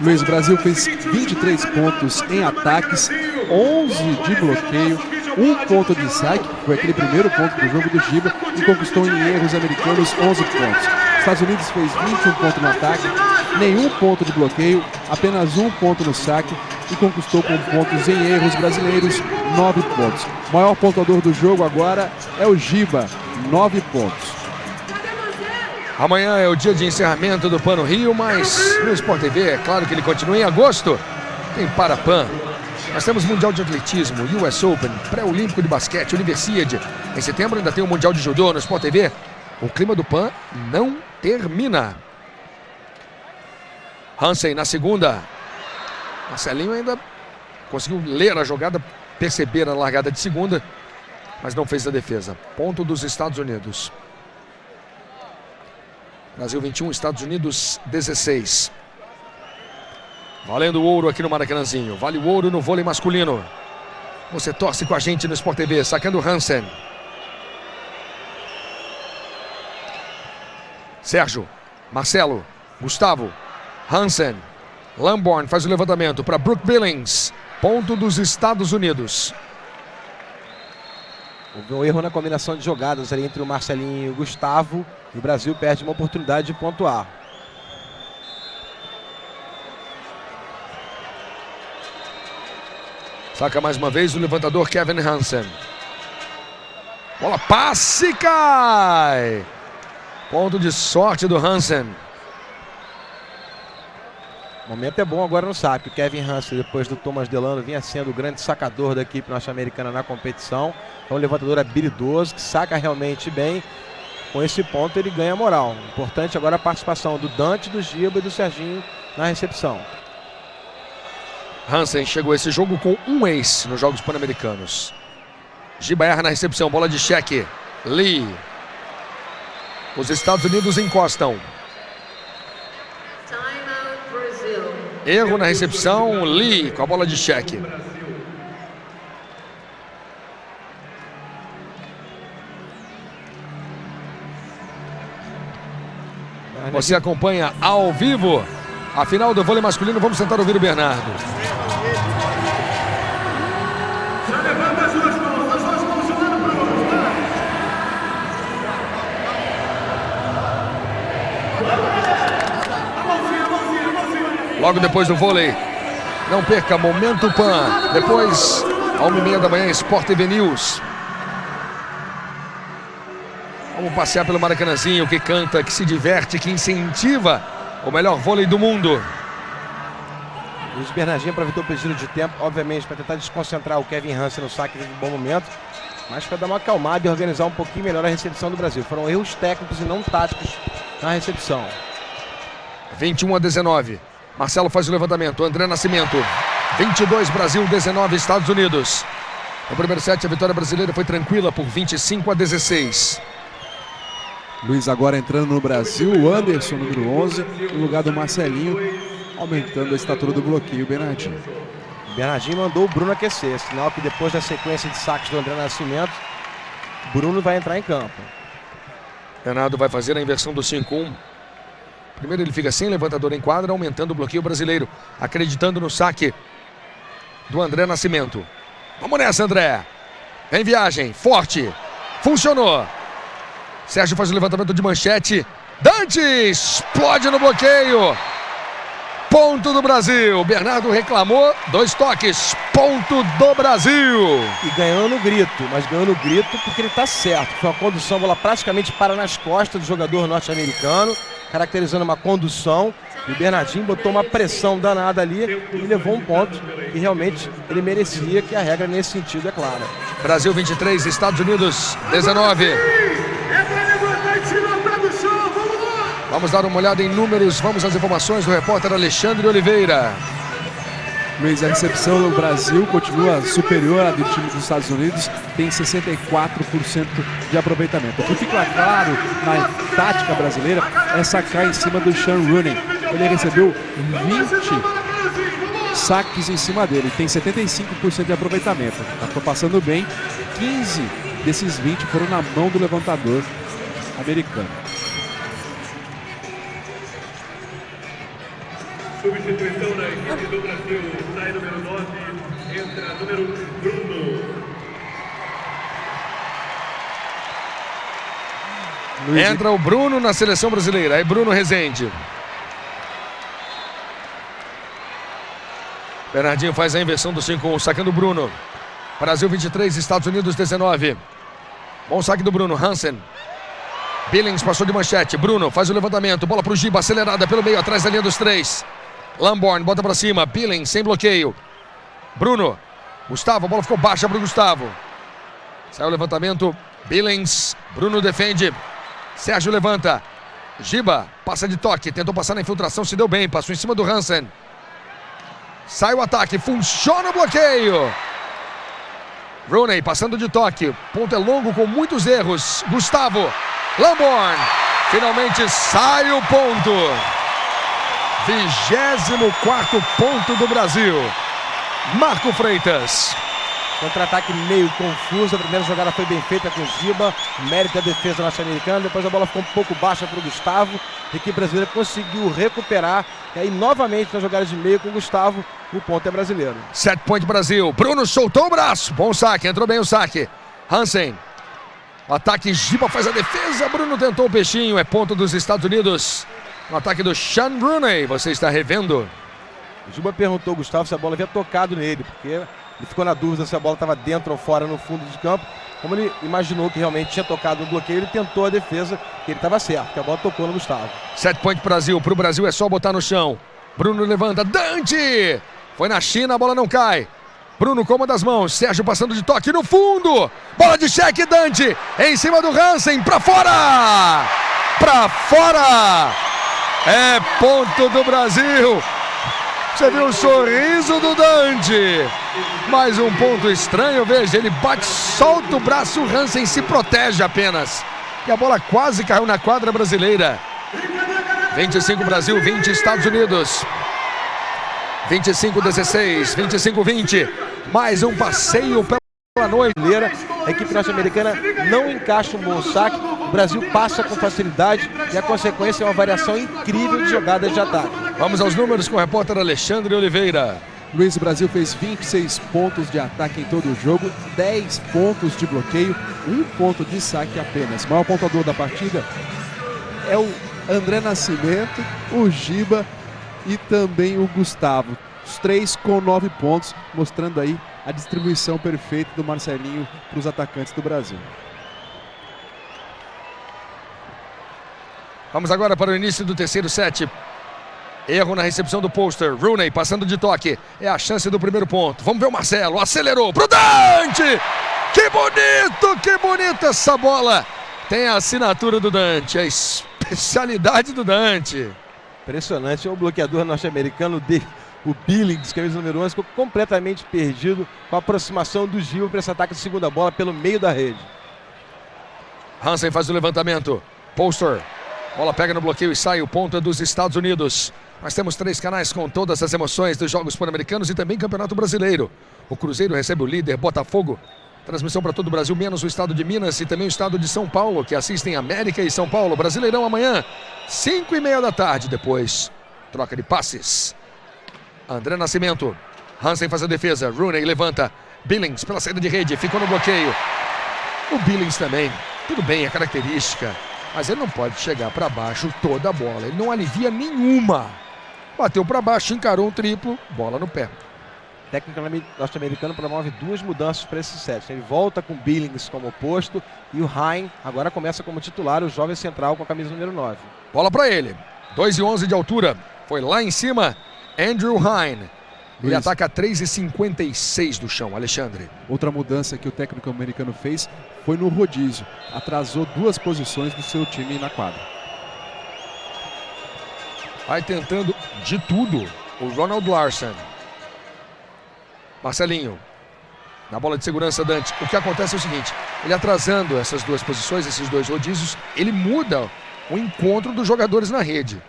Luiz, o Brasil fez 23 pontos em ataques, 11 de bloqueio, 1 ponto de saque, foi aquele primeiro ponto do jogo do Giba, e conquistou em erros americanos 11 pontos. Estados Unidos fez 21 pontos no ataque, nenhum ponto de bloqueio, apenas 1 ponto no saque, e conquistou com pontos em erros brasileiros 9 pontos. O maior pontuador do jogo agora é o Giba, 9 pontos. Amanhã é o dia de encerramento do PAN no Rio, mas no Sport TV, é claro que ele continua em agosto. Tem Parapan. Nós temos Mundial de Atletismo, US Open, Pré-Olímpico de Basquete, Universiade. Em setembro ainda tem o Mundial de Judô no Sport TV. O clima do PAN não termina. Hansen na segunda. Marcelinho ainda conseguiu ler a jogada, perceber a largada de segunda, mas não fez a defesa. Ponto dos Estados Unidos. Brasil 21, Estados Unidos 16. Valendo o ouro aqui no Maracanãzinho. Vale o ouro no vôlei masculino. Você torce com a gente no Sport TV, sacando Hansen. Sérgio, Marcelo, Gustavo, Hansen. Lamborn faz o levantamento para Brooke Billings. Ponto dos Estados Unidos. Houve um erro na combinação de jogadas ali entre o Marcelinho e o Gustavo. E o Brasil perde uma oportunidade de pontuar. Saca mais uma vez o levantador Kevin Hansen. Bola passe, cai! Ponto de sorte do Hansen. O momento é bom agora no saque. O Kevin Hansen, depois do Thomas Delano, vinha sendo o grande sacador da equipe norte-americana na competição. É um levantador habilidoso, que saca realmente bem. Com esse ponto ele ganha moral. Importante agora a participação do Dante, do Giba e do Serginho na recepção. Hansen chegou a esse jogo com um ace nos Jogos Pan-Americanos. Giba erra na recepção, bola de cheque. Lee. Os Estados Unidos encostam. Erro na recepção, Lee com a bola de cheque. Você acompanha ao vivo a final do vôlei masculino. Vamos tentar ouvir o Bernardo. Logo depois do vôlei, não perca Momento Pan. Depois, às 1h30 da manhã, Sport TV News. Vamos passear pelo Maracanãzinho, que canta, que se diverte, que incentiva o melhor vôlei do mundo. Luiz Bernardinho aproveitou o pedido de tempo, obviamente, para tentar desconcentrar o Kevin Hansen no saque de bom momento, mas para dar uma acalmada e organizar um pouquinho melhor a recepção do Brasil. Foram erros técnicos e não táticos na recepção. 21-19. Marcelo faz o levantamento. André Nascimento. 22 Brasil, 19 Estados Unidos. No primeiro set, a vitória brasileira foi tranquila por 25-16. Luiz agora entrando no Brasil. O Anderson, número 11, no lugar do Marcelinho, aumentando a estatura do bloqueio, Bernardinho. Bernardinho mandou o Bruno aquecer. Sinal que depois da sequência de saques do André Nascimento, Bruno vai entrar em campo. Bernardo vai fazer a inversão do 5-1. Primeiro ele fica sem levantador em quadra, aumentando o bloqueio brasileiro, acreditando no saque do André Nascimento. Vamos nessa, André. Vem viagem, forte. Funcionou. Sérgio faz o levantamento de manchete. Dante explode no bloqueio. Ponto do Brasil. Bernardo reclamou. 2 toques. Ponto do Brasil. E ganhou no grito, mas ganhou no grito porque ele está certo. Foi uma condução, a bola praticamente para nas costas do jogador norte-americano, caracterizando uma condução. E o Bernardinho botou uma pressão danada ali e levou um ponto. E realmente ele merecia, que a regra nesse sentido é clara. Brasil 23, Estados Unidos 19. Vamos dar uma olhada em números, vamos às informações do repórter Alexandre Oliveira. Luiz, a recepção do Brasil continua superior à do time dos Estados Unidos, tem 64% de aproveitamento. O que fica claro na tática brasileira é sacar em cima do Sean Rooney. Ele recebeu 20 saques em cima dele, tem 75% de aproveitamento. Está passando bem, 15 desses 20 foram na mão do levantador americano. Substituição na equipe do Brasil, sai número 9, entra número Bruno. Entra o Bruno na seleção brasileira, aí Bruno Rezende. Bernardinho faz a inversão do 5-1, sacando o Bruno. Brasil 23, Estados Unidos 19. Bom saque do Bruno, Hansen. Billings passou de manchete, Bruno faz o levantamento, bola para o Giba, acelerada pelo meio, atrás da linha dos 3. Lamborn bota para cima, Billings sem bloqueio. Bruno, Gustavo, a bola ficou baixa para o Gustavo. Sai o levantamento, Billings, Bruno defende. Sérgio levanta. Giba passa de toque, tentou passar na infiltração, se deu bem, passou em cima do Hansen. Sai o ataque, funciona o bloqueio. Rooney passando de toque, ponto é longo com muitos erros. Gustavo, Lamborn, finalmente sai o ponto. 24º ponto do Brasil. Marco Freitas. Contra-ataque meio confuso, a primeira jogada foi bem feita com o Giba, mérito da defesa norte-americana, depois a bola ficou um pouco baixa para o Gustavo, a equipe brasileira conseguiu recuperar, e aí novamente na jogada de meio com o Gustavo, o ponto é brasileiro. 7 pontos Brasil, Bruno soltou o braço, bom saque, entrou bem o saque. Hansen, ataque, Giba faz a defesa, Bruno tentou o peixinho, é ponto dos Estados Unidos. No ataque do Sean Rooney, você está revendo. O Giba perguntou ao Gustavo se a bola havia tocado nele, porque ele ficou na dúvida se a bola estava dentro ou fora no fundo de campo. como ele imaginou que realmente tinha tocado no bloqueio, ele tentou a defesa, que ele estava certo, que a bola tocou no Gustavo. 7 point Brasil. Pro Brasil é só botar no chão. Bruno levanta. Dante! Foi na China, a bola não cai. Bruno com uma das mãos. Sérgio passando de toque no fundo. Bola de cheque, Dante. Em cima do Hansen. Pra fora! Pra fora! É ponto do Brasil. Você viu o sorriso do Dante. Mais um ponto estranho, veja, ele bate, solta o braço, o Hansen se protege apenas. E a bola quase caiu na quadra brasileira. 25 Brasil, 20 Estados Unidos. 25-16, 25-20. Mais um passeio pela noite. A equipe norte-americana não encaixa um bom saque. O Brasil passa com facilidade e a consequência é uma variação incrível de jogadas de ataque. Vamos aos números com o repórter Alexandre Oliveira. Luiz, o Brasil fez 26 pontos de ataque em todo o jogo, 10 pontos de bloqueio, 1 ponto de saque apenas. O maior pontuador da partida é o André Nascimento, o Giba e também o Gustavo. Os três com 9 pontos, mostrando aí a distribuição perfeita do Marcelinho para os atacantes do Brasil. Vamos agora para o início do terceiro set. Erro na recepção do Poster. Rooney passando de toque. É a chance do primeiro ponto. Vamos ver o Marcelo. Acelerou pro Dante. Que bonito essa bola. Tem a assinatura do Dante. A especialidade do Dante. Impressionante. O bloqueador norte-americano, o Billings, camisa número 11, ficou completamente perdido com a aproximação do Gil para esse ataque de segunda bola pelo meio da rede. Hansen faz o levantamento. Poster. Bola pega no bloqueio e sai. O ponto é dos Estados Unidos. Nós temos 3 canais com todas as emoções dos Jogos Pan-Americanos e também Campeonato Brasileiro. O Cruzeiro recebe o líder, Botafogo. Transmissão para todo o Brasil, menos o estado de Minas e também o estado de São Paulo, que assistem América e São Paulo. Brasileirão amanhã, 5h30 da tarde. Depois, troca de passes. André Nascimento. Hansen faz a defesa. Rooney levanta. Billings pela saída de rede. Ficou no bloqueio. O Billings também. Tudo bem, é característica. Mas ele não pode chegar para baixo toda a bola. Ele não alivia nenhuma. Bateu para baixo, encarou um triplo. Bola no pé. O técnico norte-americano promove 2 mudanças para esse set. Ele volta com Billings como oposto e o Hein agora começa como titular, o jovem central com a camisa número 9. Bola para ele. 2,11 de altura. Foi lá em cima. Andrew Hein. Ele ataca 3,56 do chão, Alexandre. Outra mudança que o técnico americano fez foi no rodízio. Atrasou 2 posições do seu time na quadra. Vai tentando de tudo o Ronald Larson. Marcelinho. Na bola de segurança, Dante. O que acontece é o seguinte. Ele atrasando essas 2 posições, esses 2 rodízios, ele muda o encontro dos jogadores na rede.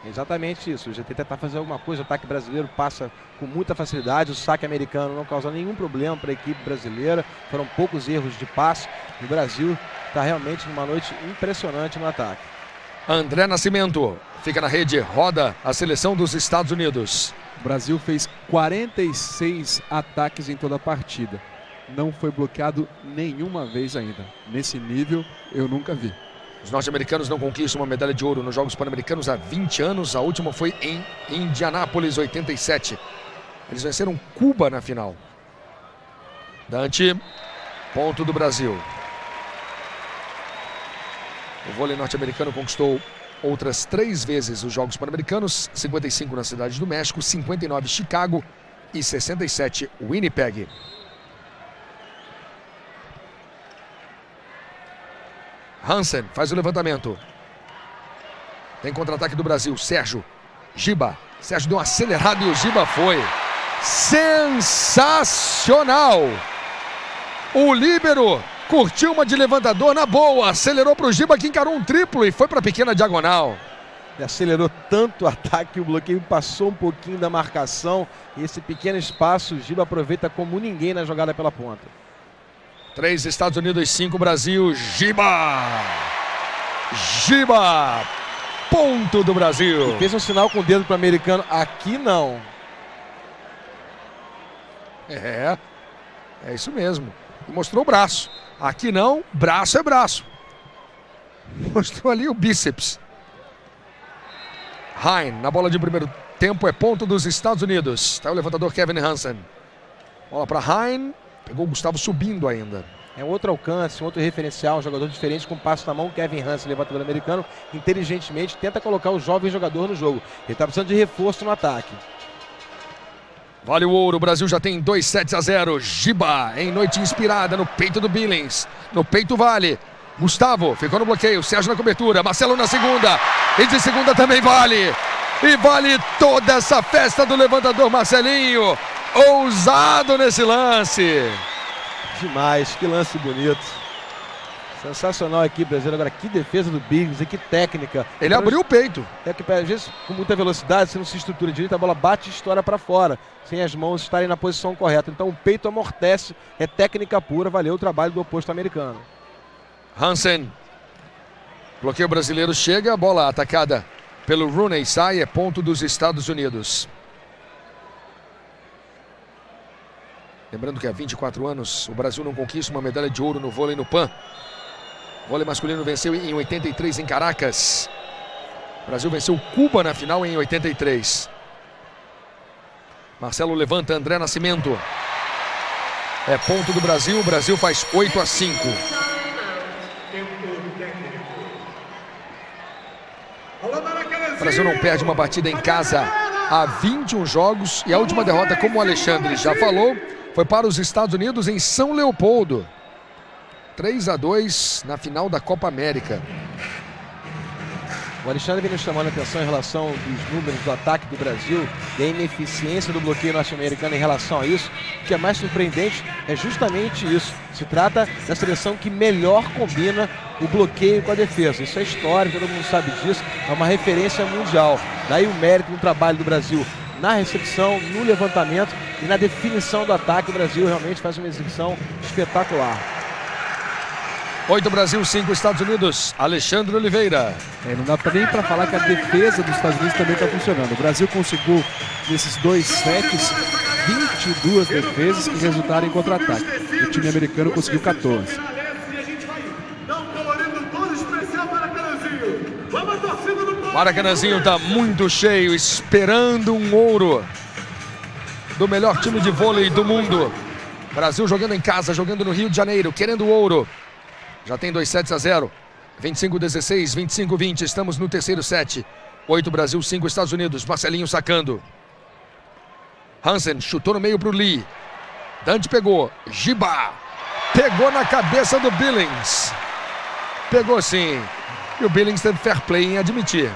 Exatamente isso. O GT tentar fazer alguma coisa, o ataque brasileiro passa com muita facilidade, o saque americano não causa nenhum problema para a equipe brasileira, foram poucos erros de passe. O Brasil está realmente numa noite impressionante no ataque. André Nascimento fica na rede, roda a seleção dos Estados Unidos. O Brasil fez 46 ataques em toda a partida. Não foi bloqueado nenhuma vez ainda. Nesse nível, eu nunca vi. Os norte-americanos não conquistam uma medalha de ouro nos Jogos Pan-Americanos há 20 anos. A última foi em Indianápolis, 87. Eles venceram Cuba na final. Dante, ponto do Brasil. O vôlei norte-americano conquistou outras 3 vezes os Jogos Pan-Americanos. 55 na Cidade do México, 59 Chicago e 67 Winnipeg. Hansen faz o levantamento. Tem contra-ataque do Brasil. Sérgio. Giba. Sérgio deu uma acelerada e o Giba foi. Sensacional! O líbero curtiu uma de levantador na boa. Acelerou para o Giba que encarou um triplo e foi para a pequena diagonal. Ele acelerou tanto o ataque que o bloqueio passou um pouquinho da marcação. E esse pequeno espaço o Giba aproveita como ninguém na jogada pela ponta. 3 Estados Unidos, 5 Brasil. Giba! Giba! Ponto do Brasil. E fez um sinal com o dedo para o americano. Aqui não. É isso mesmo. Mostrou o braço. Aqui não, braço é braço. Mostrou ali o bíceps. Hein, na bola de primeiro tempo, é ponto dos Estados Unidos. Está o levantador Kevin Hansen. Bola para Hein. Pegou o Gustavo subindo ainda. É outro alcance, outro referencial, um jogador diferente com passo na mão. Kevin Hansen, levantador americano, inteligentemente tenta colocar o jovem jogador no jogo. Ele está precisando de reforço no ataque. Vale o ouro, o Brasil já tem 2-7-0. Giba em noite inspirada no peito do Billings. No peito vale. Gustavo ficou no bloqueio, Sérgio na cobertura, Marcelo na segunda. E de segunda também vale. E vale toda essa festa do levantador Marcelinho. Ousado nesse lance. Demais, que lance bonito. Sensacional a equipe brasileira. Agora, que defesa do Billings, que técnica. Ele abriu o peito. É que às vezes, com muita velocidade, se não se estrutura direito, a bola bate e estoura para fora, sem as mãos estarem na posição correta. Então o peito amortece, é técnica pura, valeu o trabalho do oposto americano. Hansen. Bloqueio brasileiro chega, a bola atacada pelo Rooney sai, é ponto dos Estados Unidos. Lembrando que há 24 anos o Brasil não conquista uma medalha de ouro no vôlei no PAN. O vôlei masculino venceu em 83 em Caracas. O Brasil venceu Cuba na final em 83. Marcelo levanta, André Nascimento. É ponto do Brasil, o Brasil faz 8-5. O Brasil não perde uma batida em casa há 21 jogos. E a última derrota, como o Alexandre já falou, foi para os Estados Unidos em São Leopoldo. 3-2 na final da Copa América. O Alexandre vem nos chamando a atenção em relação dos números do ataque do Brasil e a ineficiência do bloqueio norte-americano em relação a isso. O que é mais surpreendente é justamente isso. Se trata da seleção que melhor combina o bloqueio com a defesa. Isso é histórico, todo mundo sabe disso. É uma referência mundial. Daí o mérito do trabalho do Brasil na recepção, no levantamento e na definição do ataque. O Brasil realmente faz uma exibição espetacular. 8 Brasil, 5 Estados Unidos. Alexandre Oliveira. Não dá nem para falar que a defesa dos Estados Unidos também está funcionando. O Brasil conseguiu, nesses 2 sets, 22 defesas que resultaram em contra-ataque. O time americano conseguiu 14. Maracanãzinho está muito cheio, esperando um ouro do melhor time de vôlei do mundo. Brasil jogando em casa, jogando no Rio de Janeiro, querendo ouro. Já tem 2-7-0, 25-16, 25-20, estamos no terceiro set. 8 Brasil, 5 Estados Unidos, Marcelinho sacando. Hansen chutou no meio para o Lee. Dante pegou, Giba. Pegou na cabeça do Billings. Pegou sim. E o Billings teve fair play em admitir.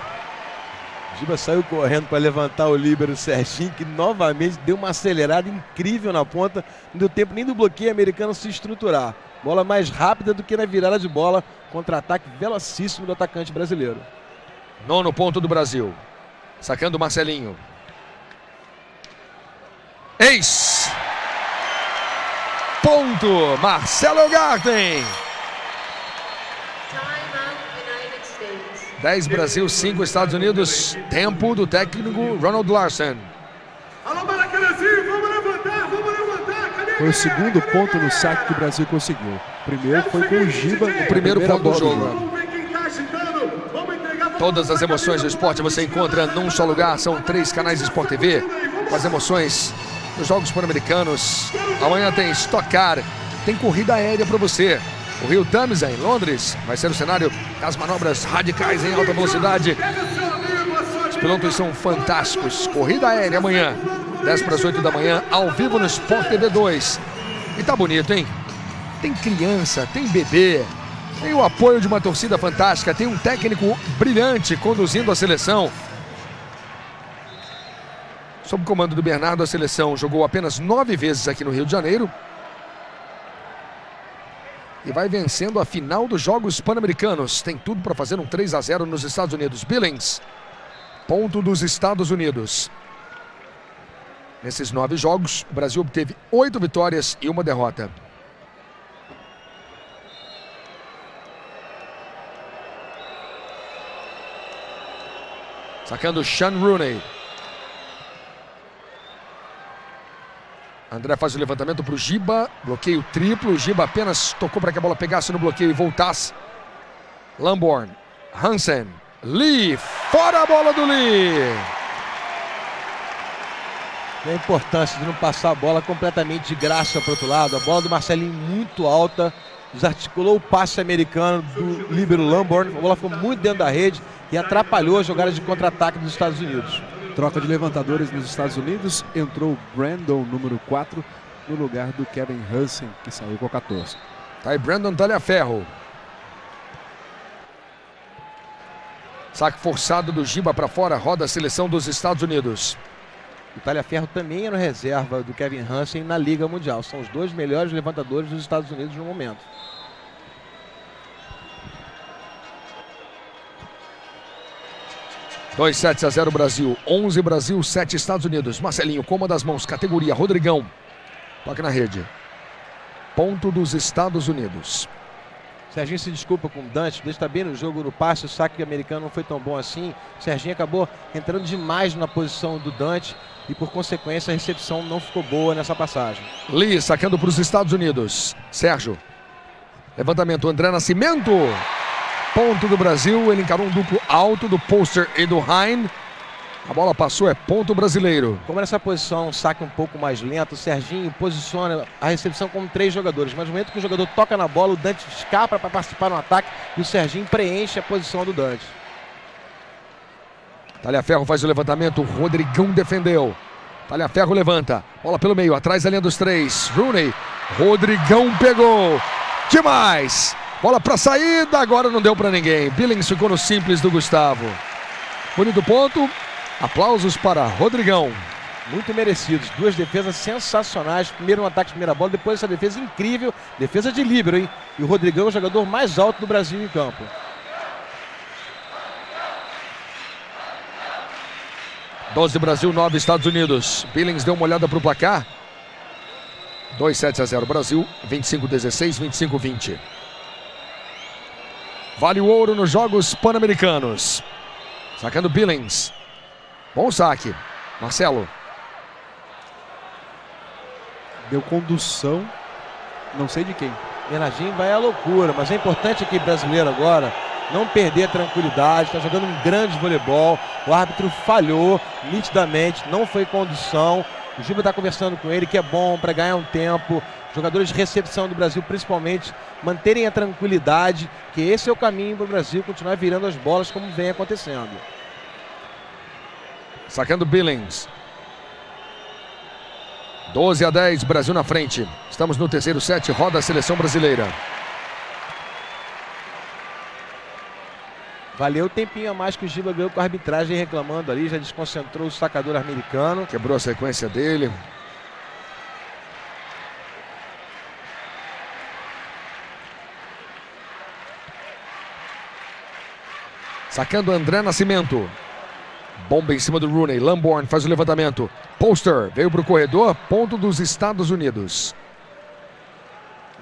Giba saiu correndo para levantar o líbero Serginho, que novamente deu uma acelerada incrível na ponta. Não deu tempo nem do bloqueio americano se estruturar. Bola mais rápida do que na virada de bola. Contra-ataque velocíssimo do atacante brasileiro. 9º ponto do Brasil. Sacando o Marcelinho. Ace! Ponto! Marcelo Garten. 10 Brasil, 5 Estados Unidos. Tempo do técnico Ronald Larson. Alô, Maracanãzinho, vamos levantar, vamos levantar. Cadê? Foi o segundo ponto no saque que o Brasil conseguiu. O primeiro foi com o Giba. O primeiro ponto do jogo. Todas as emoções do esporte você encontra num só lugar. São 3 canais Sport TV. Com as emoções dos Jogos Pan-Americanos. Amanhã tem Stock Car. Tem corrida aérea para você. O Rio Tâmisa, em Londres, vai ser o cenário das manobras radicais em alta velocidade. Os pilotos são fantásticos. Corrida aérea amanhã, 10 para as 8 da manhã, ao vivo no Sport TV 2. E tá bonito, hein? Tem criança, tem bebê, tem o apoio de uma torcida fantástica, tem um técnico brilhante conduzindo a seleção. Sob o comando do Bernardo, a seleção jogou apenas 9 vezes aqui no Rio de Janeiro. E vai vencendo a final dos Jogos Pan-Americanos. Tem tudo para fazer um 3-0 nos Estados Unidos. Billings, ponto dos Estados Unidos. Nesses 9 jogos, o Brasil obteve 8 vitórias e 1 derrota. Sacando Sean Rooney. André faz o levantamento para o Giba. Bloqueio triplo. O Giba apenas tocou para que a bola pegasse no bloqueio e voltasse. Lamborn. Hansen. Lee. Fora a bola do Lee. E a importância de não passar a bola completamente de graça para o outro lado. A bola do Marcelinho muito alta, desarticulou o passe americano do líbero Lamborn. A bola ficou muito dentro da rede e atrapalhou as jogadas de contra-ataque dos Estados Unidos. Troca de levantadores nos Estados Unidos. Entrou o Brandon, número 4, no lugar do Kevin Hansen, que saiu com a 14. Tá aí Brandon Talhaferro. Saque forçado do Giba para fora, roda a seleção dos Estados Unidos. O Talhaferro também era reserva do Kevin Hansen na Liga Mundial. São os dois melhores levantadores dos Estados Unidos no momento. Dois sets a 0 Brasil, 11 Brasil, 7 Estados Unidos. Marcelinho, comanda as mãos, categoria, Rodrigão. Toque na rede. Ponto dos Estados Unidos. Serginho se desculpa com o Dante, o Dante está bem no jogo, no passe, o saque americano não foi tão bom assim. O Serginho acabou entrando demais na posição do Dante e, por consequência, a recepção não ficou boa nessa passagem. Lee sacando para os Estados Unidos. Sérgio. Levantamento, André Nascimento. Ponto do Brasil, ele encarou um duplo alto do Poster e do Hein. A bola passou, é ponto brasileiro. Como nessa posição, um saque um pouco mais lento, o Serginho posiciona a recepção como 3 jogadores. Mas no momento que o jogador toca na bola, o Dante escapa para participar no ataque e o Serginho preenche a posição do Dante. Talhaferro faz o levantamento, Rodrigão defendeu. Talhaferro levanta, bola pelo meio, atrás da linha dos 3. Rooney, Rodrigão pegou. Demais! Bola para saída, agora não deu para ninguém. Billings ficou no simples do Gustavo. Bonito ponto. Aplausos para Rodrigão. Muito merecidos. 2 defesas sensacionais. Primeiro um ataque de primeira bola, depois essa defesa incrível. Defesa de líbero, hein? E o Rodrigão é o jogador mais alto do Brasil em campo. (12 Brasil, 9 Estados Unidos. Billings deu uma olhada para o placar. 2 sets a 0 Brasil. 25-16, 25-20. Vale o ouro nos Jogos Pan-Americanos. Sacando Billings. Bom saque. Marcelo. Deu condução, não sei de quem. Bernardinho vai à loucura, mas é importante aqui, brasileiro agora, não perder a tranquilidade. Está jogando um grande voleibol. O árbitro falhou nitidamente, não foi condução. O Giba está conversando com ele, que é bom para ganhar um tempo. Jogadores de recepção do Brasil, principalmente, manterem a tranquilidade, que esse é o caminho para o Brasil continuar virando as bolas como vem acontecendo. Sacando Billings. 12 a 10, Brasil na frente. Estamos no terceiro set, roda a seleção brasileira. Valeu o tempinho a mais que o Giba ganhou com a arbitragem reclamando ali, já desconcentrou o sacador americano. Quebrou a sequência dele. Sacando André Nascimento. Bomba em cima do Rooney. Lamborn faz o levantamento. Poster veio para o corredor. Ponto dos Estados Unidos.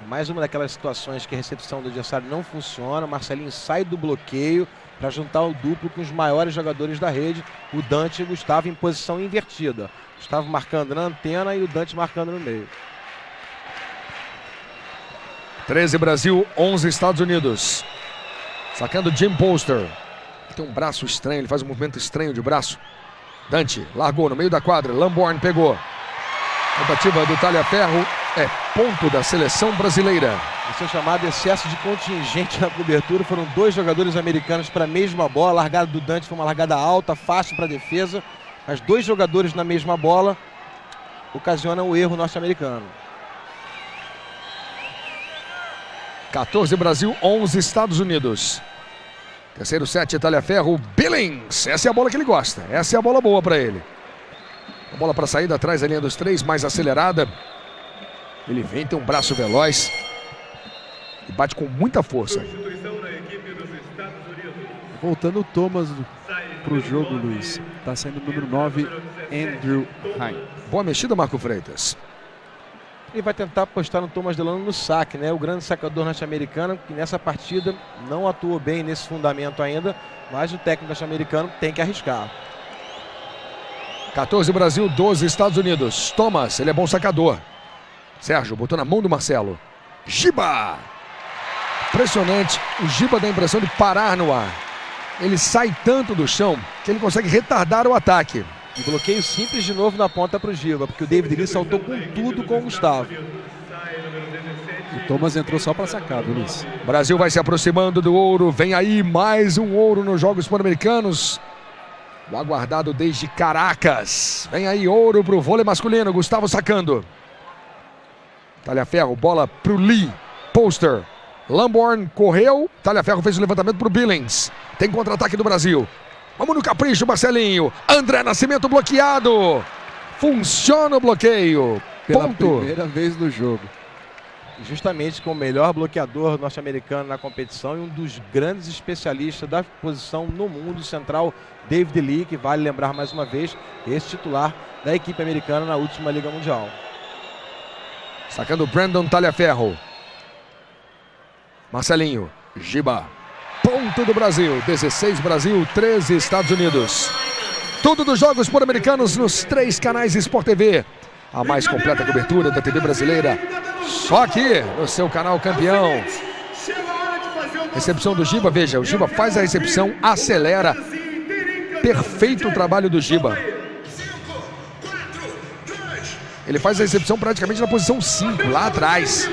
Mais uma daquelas situações que a recepção do adversário não funciona. O Marcelinho sai do bloqueio para juntar o duplo com os maiores jogadores da rede. O Dante e o Gustavo em posição invertida. Gustavo marcando na antena e o Dante marcando no meio. 13 Brasil, 11 Estados Unidos. Sacando Jim Poster. Tem um braço estranho, ele faz um movimento estranho de braço. Dante largou no meio da quadra, Lamborn pegou. Tentativa do Talhaferro, é ponto da seleção brasileira. Esse é o chamado excesso de contingente na cobertura. Foram 2 jogadores americanos para a mesma bola. A largada do Dante foi uma largada alta, fácil para a defesa. Mas 2 jogadores na mesma bola ocasionam o erro norte-americano. 14 Brasil, 11 Estados Unidos. Terceiro set, Talhaferro, Billings. Essa é a bola que ele gosta. Essa é a bola boa para ele. A bola para saída atrás da linha dos 3, mais acelerada. Ele vem, tem um braço veloz. E bate com muita força. Voltando o Thomas para o jogo, Luiz. Está saindo o número 9, Andrew Hein. Boa mexida, Marco Freitas. Ele vai tentar apostar no Thomas Delano no saque, né? O grande sacador norte-americano, que nessa partida não atuou bem nesse fundamento ainda, mas o técnico norte-americano tem que arriscar. 14 Brasil, 12 Estados Unidos. Thomas, ele é bom sacador. Sérgio botou na mão do Marcelo. Giba! Impressionante. O Giba dá a impressão de parar no ar. Ele sai tanto do chão que ele consegue retardar o ataque. E bloqueio simples de novo na ponta para o Giba, porque o David Lee saltou com tudo com o Gustavo. O Thomas entrou só para sacar, viu, Luiz? Brasil vai se aproximando do ouro. Vem aí mais um ouro nos Jogos Pan-Americanos. O aguardado desde Caracas. Vem aí ouro para o vôlei masculino. Gustavo sacando. Talhaferro, bola para o Lee. Poster. Lamborn correu. Talhaferro fez o levantamento para o Billings. Tem contra-ataque do Brasil. Vamos no capricho, Marcelinho. André Nascimento bloqueado. Funciona o bloqueio. Pela Ponto. primeira vez no jogo. Justamente com o melhor bloqueador norte-americano na competição e um dos grandes especialistas da posição no mundo central, David Lee, que vale lembrar mais uma vez, esse titular da equipe americana na última Liga Mundial. Sacando Brandon Talhaferro. Marcelinho. Giba. Ponto do Brasil. 16 Brasil, 13 Estados Unidos. Tudo dos Jogos Pan-Americanos nos 3 canais Sport TV. A mais completa cobertura da TV brasileira. Só aqui no seu canal campeão. Recepção do Giba, veja, o Giba faz a recepção, acelera. Perfeito o trabalho do Giba. Ele faz a recepção praticamente na posição 5, lá atrás.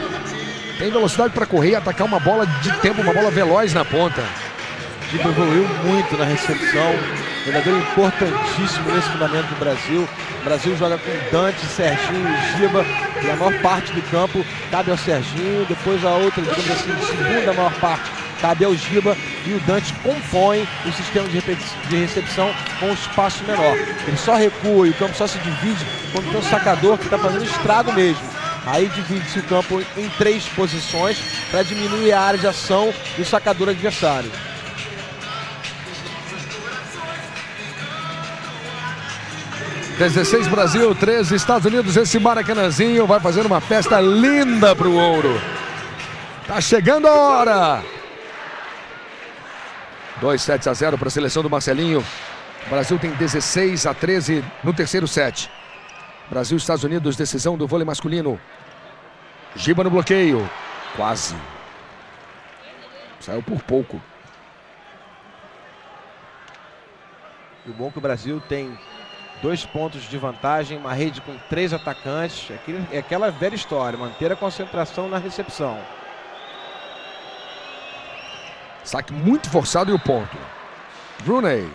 Tem velocidade para correr e atacar uma bola de tempo, uma bola veloz na ponta. O Giba evoluiu muito na recepção. Jogador importantíssimo nesse fundamento do Brasil. O Brasil joga com Dante, Serginho e Giba. E a maior parte do campo cabe ao Serginho. Depois a outra, digamos assim, segunda maior parte cabe ao Giba. E o Dante compõe o sistema de recepção com um espaço menor. Ele só recua e o campo só se divide quando tem um sacador que está fazendo estrago mesmo. Aí divide-se o campo em 3 posições para diminuir a área de ação do sacador adversário. (16 Brasil, 13 Estados Unidos. Esse Maracanãzinho vai fazer uma festa linda para o ouro. Tá chegando a hora. 2-7-0 para a seleção do Marcelinho. O Brasil tem 16-13 no terceiro set. Brasil e Estados Unidos, decisão do vôlei masculino. Giba no bloqueio. Quase. Saiu por pouco. E o bom é que o Brasil tem 2 pontos de vantagem, uma rede com 3 atacantes. É aquela velha história, manter a concentração na recepção. Saque muito forçado e o ponto. Rooney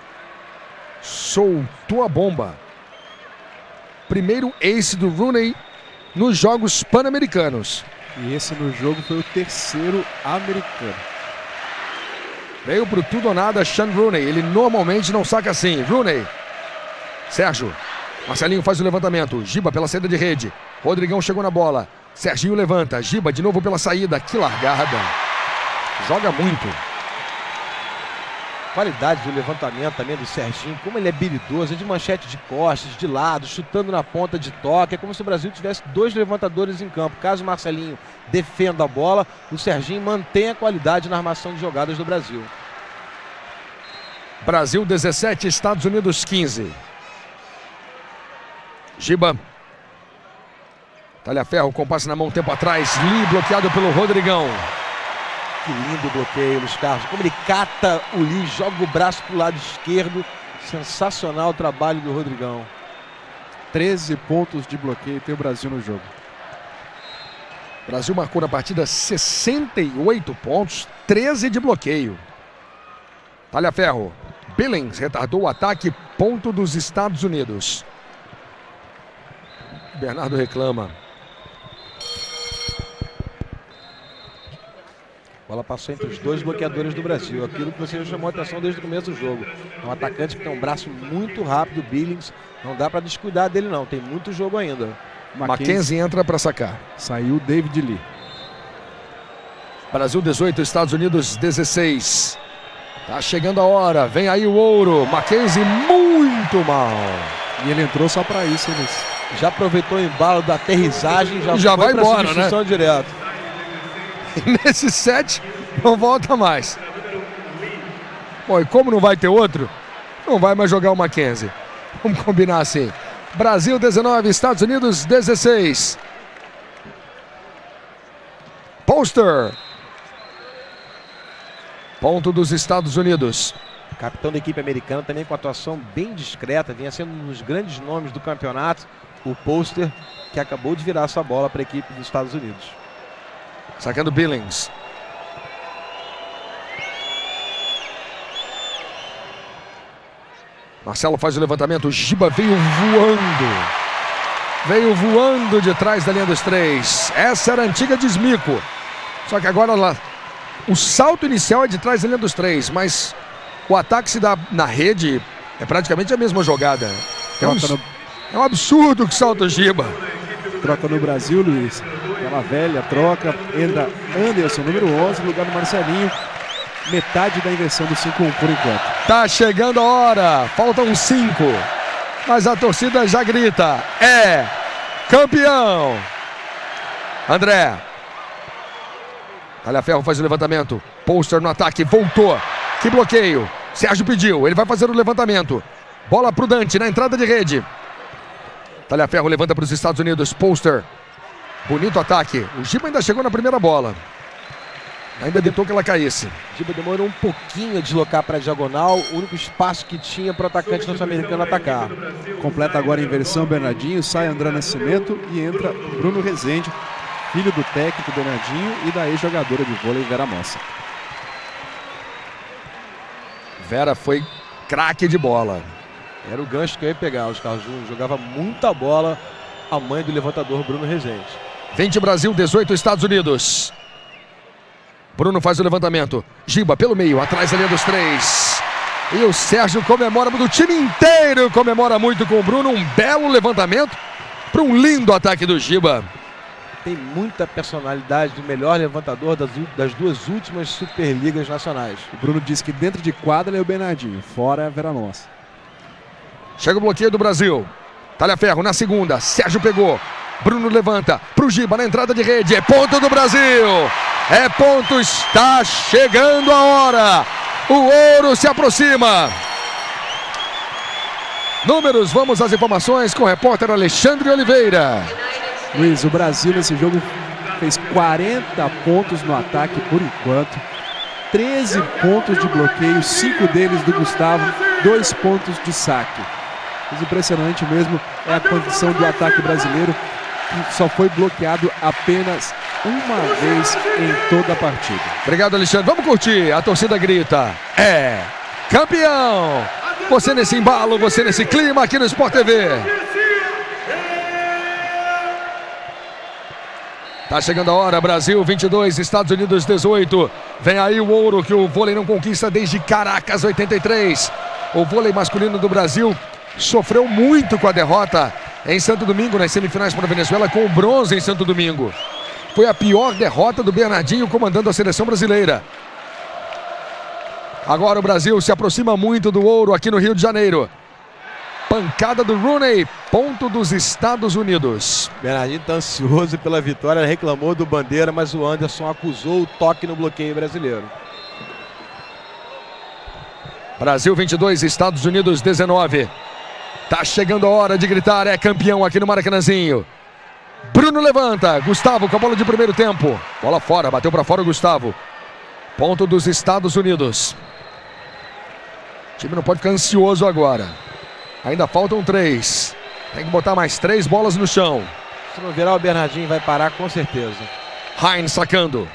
soltou a bomba. Primeiro ace do Rooney nos Jogos Pan-Americanos. E esse no jogo foi o terceiro americano. Veio pro tudo ou nada Sean Rooney. Ele normalmente não saca assim. Rooney. Sérgio. Marcelinho faz o levantamento. Giba pela saída de rede. Rodrigão chegou na bola. Serginho levanta. Giba de novo pela saída. Que largada. Joga muito. Qualidade do levantamento também do Serginho. Como ele é habilidoso. É de manchete de costas, de lado, chutando na ponta de toque. É como se o Brasil tivesse 2 levantadores em campo. Caso o Marcelinho defenda a bola, o Serginho mantém a qualidade na armação de jogadas do Brasil. Brasil 17, Estados Unidos 15. Giba. Talhaferro com passe na mão um tempo atrás. Lee bloqueado pelo Rodrigão. Que lindo bloqueio, Luiz Carlos. Como ele cata o Lee, joga o braço para o lado esquerdo. Sensacional o trabalho do Rodrigão. 13 pontos de bloqueio tem o Brasil no jogo. O Brasil marcou na partida 68 pontos, 13 de bloqueio. Talhaferro. Billings retardou o ataque, ponto dos Estados Unidos. Bernardo reclama. A bola passou entre os 2 bloqueadores do Brasil. Aquilo que você já chamou a atenção desde o começo do jogo. É um atacante que tem um braço muito rápido, Billings. Não dá para descuidar dele não, tem muito jogo ainda. Mackenzie entra para sacar. Saiu David Lee. Brasil 18, Estados Unidos 16. Tá chegando a hora, vem aí o ouro. Mackenzie muito mal. E ele entrou só para isso, Luiz. Já aproveitou o embalo da aterrissagem, já vai pra embora, substituição, né? Direto. Nesse set não volta mais. Bom, e como não vai ter outro, não vai mais jogar o Mackenzie. Vamos combinar assim. Brasil 19, Estados Unidos 16. Poster. Ponto dos Estados Unidos. Capitão da equipe americana, também com atuação bem discreta, vinha sendo um dos grandes nomes do campeonato, o Poster, que acabou de virar essa bola para a equipe dos Estados Unidos. Sacando Billings. Marcelo faz o levantamento, o Giba veio voando de trás da linha dos 3. Essa era a antiga Desmico. Só que agora lá, o salto inicial é de trás da linha dos 3, mas o ataque se dá na rede, é praticamente a mesma jogada. É um absurdo que salta o Giba. Troca no Brasil, Luiz. Aquela velha troca. Entra Anderson, número 11, no lugar do Marcelinho. Metade da inversão do 5-1 por enquanto. Tá chegando a hora. Faltam 5. Mas a torcida já grita. É campeão. André. Talhaferro faz o levantamento. Poster no ataque. Voltou. Que bloqueio. Sérgio pediu. Ele vai fazer o levantamento. Bola pro Dante na entrada de rede. Talhaferro levanta para os Estados Unidos. Poster. Bonito ataque. O Giba ainda chegou na primeira bola. Ainda evitou que ela caísse. Giba demorou um pouquinho a deslocar para a diagonal. O único espaço que tinha para o atacante norte-americano atacar. Completa agora a inversão Bernardinho. Sai André Nascimento e entra Bruno Rezende, filho do técnico Bernardinho e da ex-jogadora de vôlei Vera Mossa. Vera foi craque de bola. Era o gancho que eu ia pegar. Os Carlos Júnior jogava muita bola. A mãe do levantador Bruno Rezende. 20 Brasil, 18 Estados Unidos. Bruno faz o levantamento. Giba pelo meio, atrás da linha dos 3. E o Sérgio comemora, o time inteiro comemora muito com o Bruno. Um belo levantamento para um lindo ataque do Giba. Tem muita personalidade do melhor levantador das duas últimas Superligas nacionais. O Bruno disse que dentro de quadra é o Bernardinho, fora é a Vera Mossa. Chega o bloqueio do Brasil. Talhaferro na segunda, Sérgio pegou. Bruno levanta para o Giba na entrada de rede. É ponto do Brasil. É ponto, está chegando a hora. O ouro se aproxima. Números, vamos às informações com o repórter Alexandre Oliveira. Luiz, o Brasil nesse jogo fez 40 pontos no ataque por enquanto. 13 pontos de bloqueio, 5 deles do Gustavo, 2 pontos de saque. Mas impressionante mesmo é a condição do ataque brasileiro, que só foi bloqueado apenas uma vez em toda a partida. Obrigado, Alexandre. Vamos curtir. A torcida grita. É campeão. Você nesse embalo, você nesse clima aqui no Sport TV. Tá chegando a hora. Brasil 22, Estados Unidos 18. Vem aí o ouro que o vôlei não conquista desde Caracas 83. O vôlei masculino do Brasil sofreu muito com a derrota em Santo Domingo, nas semifinais para a Venezuela, com o bronze em Santo Domingo. Foi a pior derrota do Bernardinho comandando a seleção brasileira. Agora o Brasil se aproxima muito do ouro aqui no Rio de Janeiro. Pancada do Rooney, ponto dos Estados Unidos. Bernardinho está ansioso pela vitória, reclamou do bandeira, mas o Anderson acusou o toque no bloqueio brasileiro. Brasil 22, Estados Unidos 19. Tá chegando a hora de gritar, é campeão aqui no Maracanãzinho. Bruno levanta, Gustavo com a bola de primeiro tempo. Bola fora, bateu para fora o Gustavo. Ponto dos Estados Unidos. O time não pode ficar ansioso agora. Ainda faltam 3. Tem que botar mais 3 bolas no chão. Se não virar, o Bernardinho vai parar com certeza. Heinz sacando.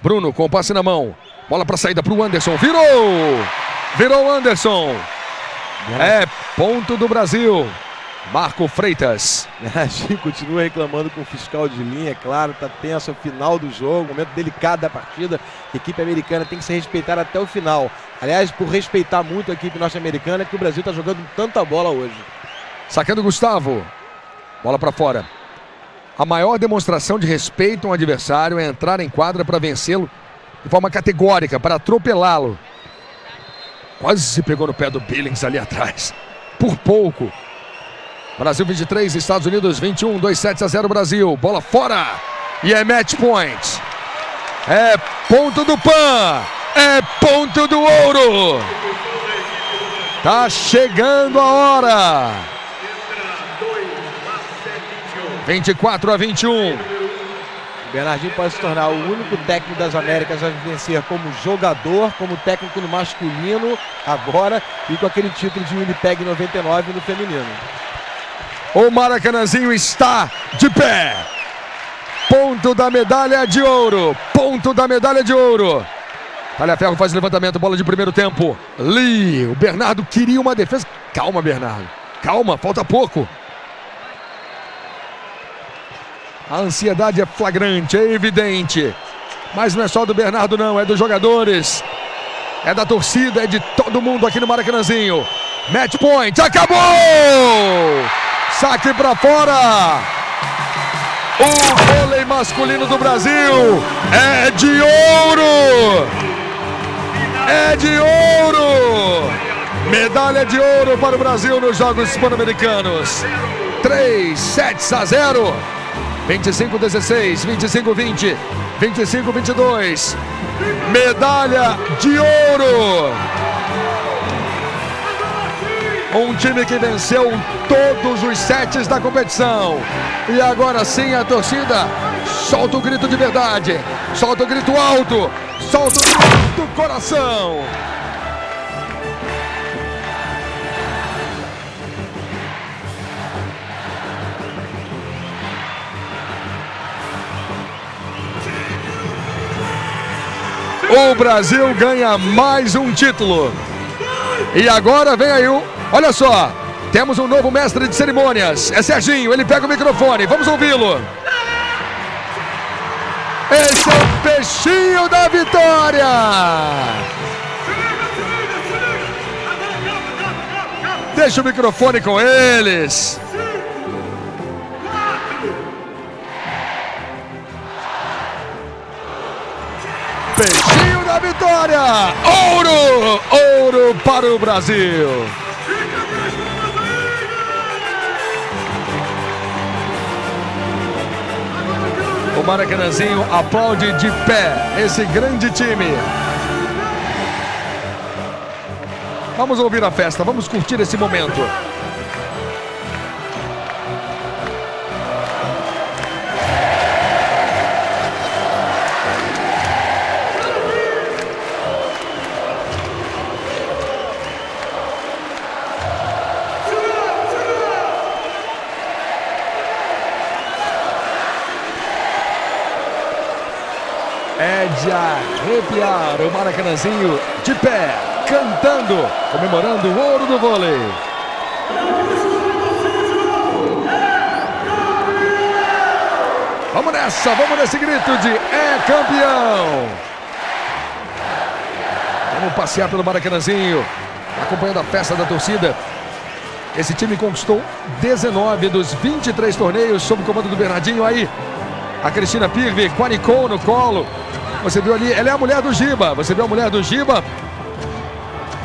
Bruno com o passe na mão. Bola para saída para o Anderson. Virou! Virou o Anderson. É ponto do Brasil. Marco Freitas. Bernardinho continua reclamando com o fiscal de linha, é claro, tá tenso o final do jogo, momento delicado da partida. A equipe americana tem que ser respeitada até o final. Aliás, por respeitar muito a equipe norte-americana, é que o Brasil tá jogando tanta bola hoje. Sacando Gustavo. Bola para fora. A maior demonstração de respeito a um adversário é entrar em quadra para vencê-lo de forma categórica, para atropelá-lo. Quase pegou no pé do Billings ali atrás. Por pouco. Brasil 23, Estados Unidos 21, 2-7-0 Brasil. Bola fora. E é match point. É ponto do PAN. É ponto do ouro. Tá chegando a hora. 24-21. Bernardinho pode se tornar o único técnico das Américas a vencer como jogador, como técnico no masculino agora e com aquele título de Winnipeg 99 no feminino. O Maracanãzinho está de pé. Ponto da medalha de ouro. Ponto da medalha de ouro. Talhaferro faz levantamento, bola de primeiro tempo. Lee, o Bernardo queria uma defesa. Calma, Bernardo. Calma, falta pouco. A ansiedade é flagrante, é evidente. Mas não é só do Bernardo não, é dos jogadores. É da torcida, é de todo mundo aqui no Maracanãzinho. Match point, acabou! Saque para fora. O vôlei masculino do Brasil é de ouro! É de ouro! Medalha de ouro para o Brasil nos Jogos Pan-Americanos. 3 sets a 0. 25-16, 25-20, 25-22. Medalha de ouro! Um time que venceu todos os sets da competição. E agora sim a torcida solta o grito de verdade. Solta o grito alto. Solta o grito do coração. O Brasil ganha mais um título. E agora vem aí olha só, temos um novo mestre de cerimônias. É Serginho, ele pega o microfone. Vamos ouvi-lo. Esse é o peixinho da vitória. Deixa o microfone com eles. Peixinho da vitória. Ouro! Ouro para o Brasil. O Maracanãzinho aplaude de pé esse grande time. Vamos ouvir a festa, vamos curtir esse momento. É de arrepiar o Maracanãzinho de pé, cantando, comemorando o ouro do vôlei. Vamos nessa, vamos nesse grito de é campeão. Vamos passear pelo Maracanãzinho, acompanhando a festa da torcida. Esse time conquistou 19 dos 23 torneios sob o comando do Bernardinho. Aí a Cristina Pirvi com a Nicole no colo. Você viu ali, ela é a mulher do Giba. Você viu a mulher do Giba?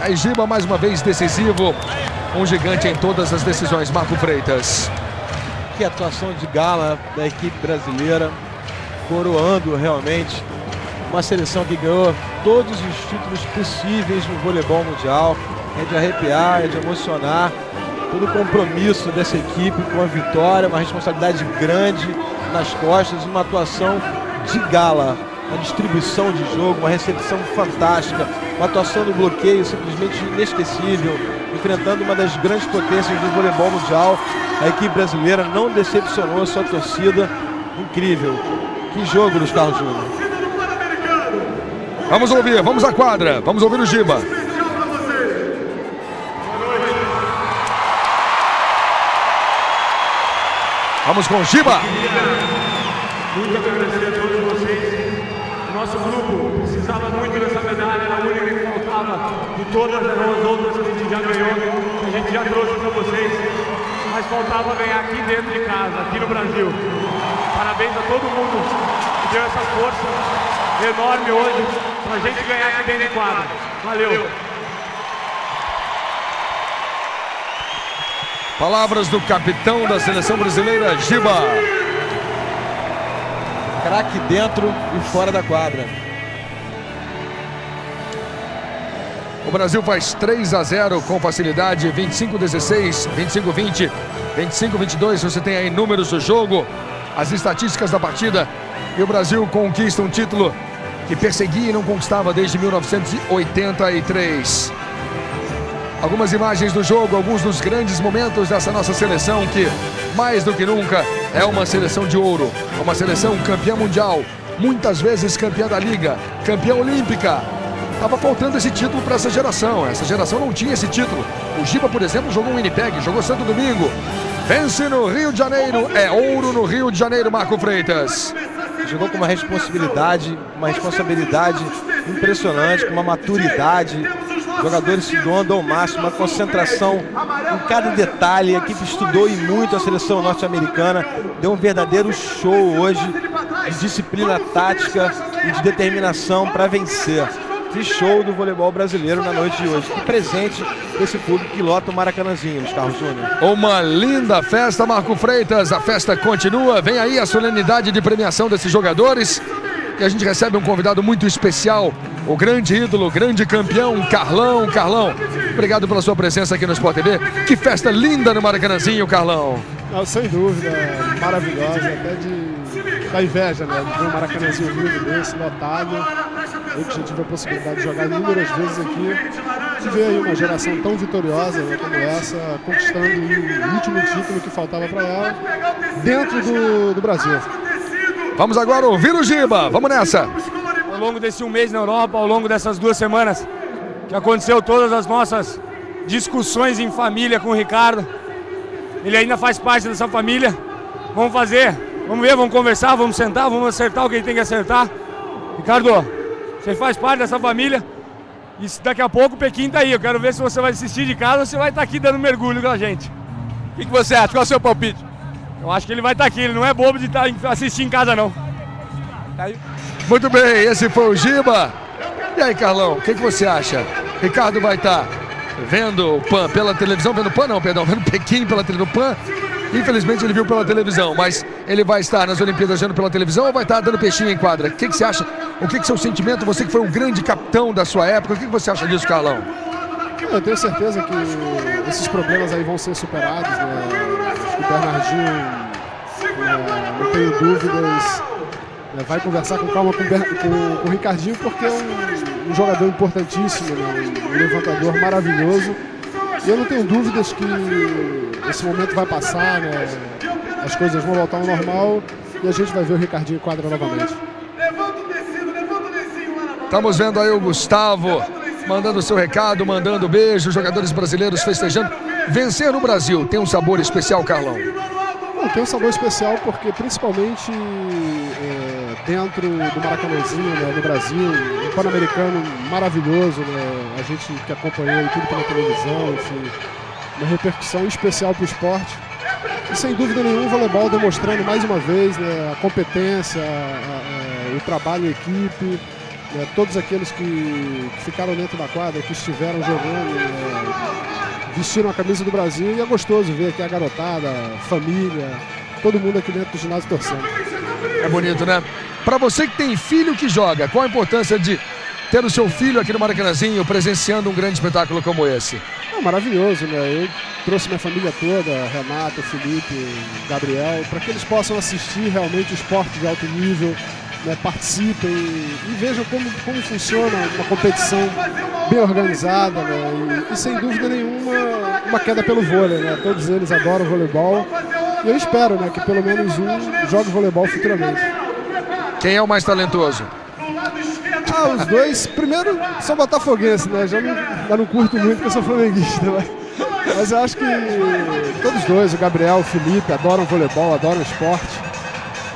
Aí Giba mais uma vez decisivo. Um gigante em todas as decisões, Marco Freitas. Que atuação de gala da equipe brasileira. Coroando realmente uma seleção que ganhou todos os títulos possíveis no voleibol mundial. É de arrepiar, é de emocionar. Todo o compromisso dessa equipe com a vitória, uma responsabilidade grande nas costas, uma atuação de gala, uma distribuição de jogo, uma recepção fantástica, uma atuação no bloqueio simplesmente inesquecível, enfrentando uma das grandes potências do voleibol mundial. A equipe brasileira não decepcionou a sua torcida, incrível. Que jogo, Luiz Carlos Júnior. Vamos ouvir, vamos à quadra, vamos ouvir o Giba. Vamos com o Giba. Muito agradecer a todos vocês. O nosso grupo precisava muito dessa medalha, era a única que faltava de todas as outras que a gente já ganhou, que a gente já trouxe para vocês. Mas faltava ganhar aqui dentro de casa, aqui no Brasil. Parabéns a todo mundo que deu essa força enorme hoje para a gente ganhar aqui dentro de quadra. Valeu! Palavras do capitão da seleção brasileira, Giba. Craque dentro e fora da quadra. O Brasil faz 3-0 com facilidade, 25-16, 25-20, 25-22. Você tem aí números do jogo. as estatísticas da partida e o Brasil conquista um título que perseguia e não conquistava desde 1983. Algumas imagens do jogo, alguns dos grandes momentos dessa nossa seleção que, mais do que nunca, é uma seleção de ouro, uma seleção campeã mundial, muitas vezes campeã da Liga, campeã olímpica. Estava faltando esse título para essa geração não tinha esse título. O Giba, por exemplo, jogou um Winnipeg, jogou Santo Domingo. Vence no Rio de Janeiro, é ouro no Rio de Janeiro, Marco Freitas. Jogou com uma responsabilidade impressionante, com uma maturidade. Jogadores se doando ao máximo, uma concentração em cada detalhe. A equipe estudou e muito a seleção norte-americana. Deu um verdadeiro show hoje de disciplina tática e de determinação para vencer. Que show do voleibol brasileiro na noite de hoje. Que presente desse público que lota o Maracanãzinho, Luiz Carlos Júnior. Uma linda festa, Marco Freitas. A festa continua. Vem aí a solenidade de premiação desses jogadores. E a gente recebe um convidado muito especial, o grande ídolo, o grande campeão, Carlão. Carlão, obrigado pela sua presença aqui no Sport TV. Que festa linda no Maracanãzinho, Carlão. Não, sem dúvida, maravilhosa, até da inveja, né? De ver um Maracanãzinho vivo desse, lotado. Eu que já tive a possibilidade de jogar inúmeras vezes aqui, de ver aí uma geração tão vitoriosa, né, como essa, conquistando o último título que faltava para ela, dentro do Brasil. Vamos agora ouvir o Giba, vamos nessa. Ao longo desse um mês na Europa, ao longo dessas 2 semanas, que aconteceu todas as nossas discussões em família com o Ricardo, ele ainda faz parte dessa família. Vamos ver, vamos conversar, vamos sentar, vamos acertar o que ele tem que acertar. Ricardo, você faz parte dessa família e daqui a pouco o Pequim tá aí. Eu quero ver se você vai assistir de casa ou se vai estar aqui dando mergulho com a gente. O que você acha? Qual é o seu palpite? Eu acho que ele vai estar aqui, ele não é bobo de assistir em casa não. Muito bem, esse foi o Giba. E aí, Carlão, o que você acha? Ricardo vai estar vendo o PAN pela televisão, vendo Pequim pela televisão. PAN, infelizmente ele viu pela televisão, mas ele vai estar nas Olimpíadas vendo pela televisão ou vai estar dando peixinho em quadra? O que você acha? O que é o seu sentimento? Você que foi um grande capitão da sua época, o que você acha disso, Carlão? Eu tenho certeza que esses problemas aí vão ser superados, né? O Bernardinho, não tenho dúvidas, vai conversar com calma com o Ricardinho, porque é um jogador importantíssimo, né? Um levantador maravilhoso. E eu não tenho dúvidas que esse momento vai passar, né? As coisas vão voltar ao normal e a gente vai ver o Ricardinho em quadra novamente. Estamos vendo aí o Gustavo mandando o seu recado, mandando beijo, jogadores brasileiros festejando. Vencer no Brasil tem um sabor especial, Carlão? Bom, tem um sabor especial porque principalmente dentro do Maracanãzinho, né, no Brasil, um Pan-Americano maravilhoso, né, a gente que acompanhou tudo pela televisão, enfim, uma repercussão especial para o esporte. E sem dúvida nenhuma o voleibol demonstrando mais uma vez, né, a competência, o trabalho em equipe, né, todos aqueles que ficaram dentro da quadra, que estiveram jogando, vestiram a camisa do Brasil, e é gostoso ver aqui a garotada, família, todo mundo aqui dentro do ginásio torcendo. É bonito, né? Para você que tem filho que joga, qual a importância de ter o seu filho aqui no Maracanãzinho presenciando um grande espetáculo como esse? É maravilhoso, né? Eu trouxe minha família toda, Renato, Felipe, Gabriel, para que eles possam assistir realmente o esporte de alto nível, né? Participem e vejam como funciona uma competição bem organizada, né? E sem dúvida nenhuma uma queda pelo vôlei, né? Todos eles adoram voleibol e eu espero, né, que pelo menos um jogue voleibol futuramente. Quem é o mais talentoso? Os dois, primeiro, são botafoguenses, né? Já não curto muito porque eu sou flamenguista, mas eu acho que todos dois, o Gabriel, o Felipe, adoram voleibol, adoram esporte.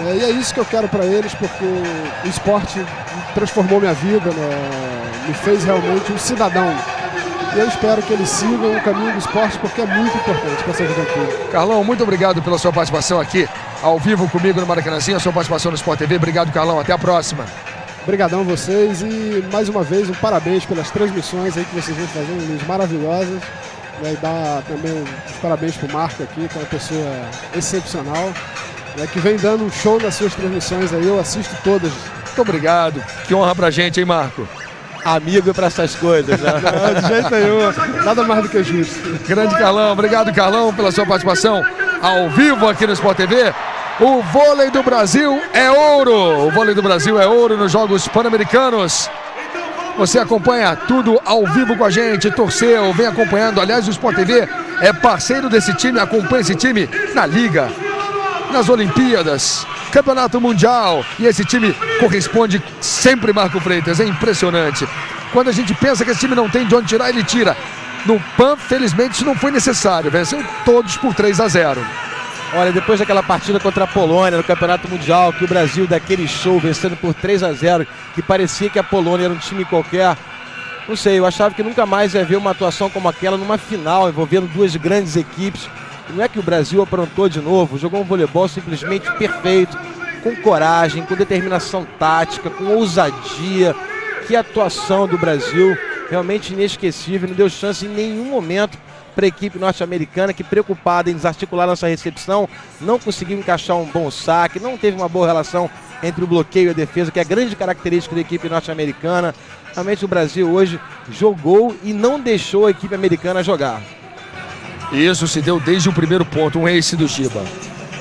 E é isso que eu quero para eles, porque o esporte transformou minha vida, né? Me fez realmente um cidadão. E eu espero que eles sigam o caminho do esporte, porque é muito importante para essa juventude. Carlão, muito obrigado pela sua participação aqui, ao vivo comigo no Maracanãzinho, a sua participação no Sport TV. Obrigado, Carlão. Até a próxima. Obrigadão a vocês e, mais uma vez, um parabéns pelas transmissões aí que vocês vêm fazendo, Luiz, maravilhosas. E dar também os parabéns para o Marco aqui, que é uma pessoa excepcional, né, que vem dando um show nas suas transmissões aí, eu assisto todas. Muito obrigado. Que honra pra gente, hein, Marco? Amigo para essas coisas, né? Não, de jeito nenhum, nada mais do que justo. Grande Carlão, obrigado, Carlão, pela sua participação ao vivo aqui no Sport TV. O vôlei do Brasil é ouro. O vôlei do Brasil é ouro nos Jogos Pan-Americanos. Você acompanha tudo ao vivo com a gente, torceu, vem acompanhando. Aliás, o Sport TV é parceiro desse time, acompanha esse time na Liga, nas Olimpíadas, Campeonato Mundial. E esse time corresponde sempre, Marco Freitas, é impressionante. Quando a gente pensa que esse time não tem de onde tirar, ele tira. No PAN, felizmente, isso não foi necessário. Venceu todos por 3-0. Olha, depois daquela partida contra a Polônia no Campeonato Mundial, que o Brasil daquele show, vencendo por 3-0, que parecia que a Polônia era um time qualquer, não sei, eu achava que nunca mais ia ver uma atuação como aquela numa final, envolvendo duas grandes equipes. E não é que o Brasil aprontou de novo, jogou um voleibol simplesmente perfeito, com coragem, com determinação tática, com ousadia. Que atuação do Brasil, realmente inesquecível, não deu chance em nenhum momento para a equipe norte-americana, que, preocupada em desarticular nossa recepção, não conseguiu encaixar um bom saque, não teve uma boa relação entre o bloqueio e a defesa, que é a grande característica da equipe norte-americana. Realmente o Brasil hoje jogou e não deixou a equipe americana jogar. Isso se deu desde o primeiro ponto, um ace do Giba.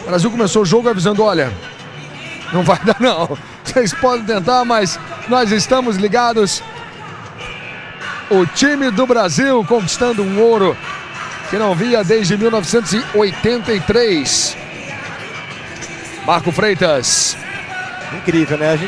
O Brasil começou o jogo avisando, olha, não vai dar não, vocês podem tentar, mas nós estamos ligados. O time do Brasil conquistando um ouro que não via desde 1983. Marco Freitas. Incrível, né?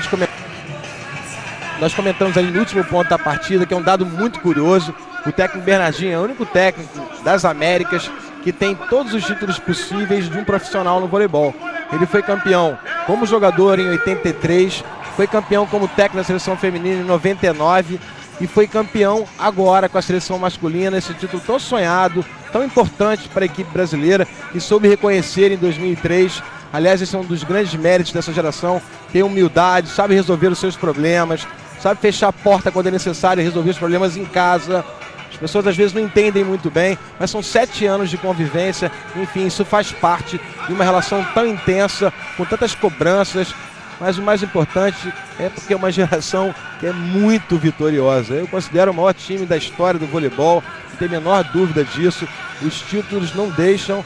Nós comentamos ali no último ponto da partida, que é um dado muito curioso. O técnico Bernardinho é o único técnico das Américas que tem todos os títulos possíveis de um profissional no voleibol. Ele foi campeão como jogador em 83, foi campeão como técnico da seleção feminina em 99 e foi campeão agora com a seleção masculina, esse título tão sonhado, tão importante para a equipe brasileira, que soube reconhecer em 2003. Aliás, esse é um dos grandes méritos dessa geração, ter humildade, sabe resolver os seus problemas, sabe fechar a porta quando é necessário e resolver os problemas em casa. As pessoas às vezes não entendem muito bem, mas são 7 anos de convivência, enfim, isso faz parte de uma relação tão intensa, com tantas cobranças, mas o mais importante é porque é uma geração que é muito vitoriosa. Eu considero o maior time da história do voleibol, não tem a menor dúvida disso. Os títulos não deixam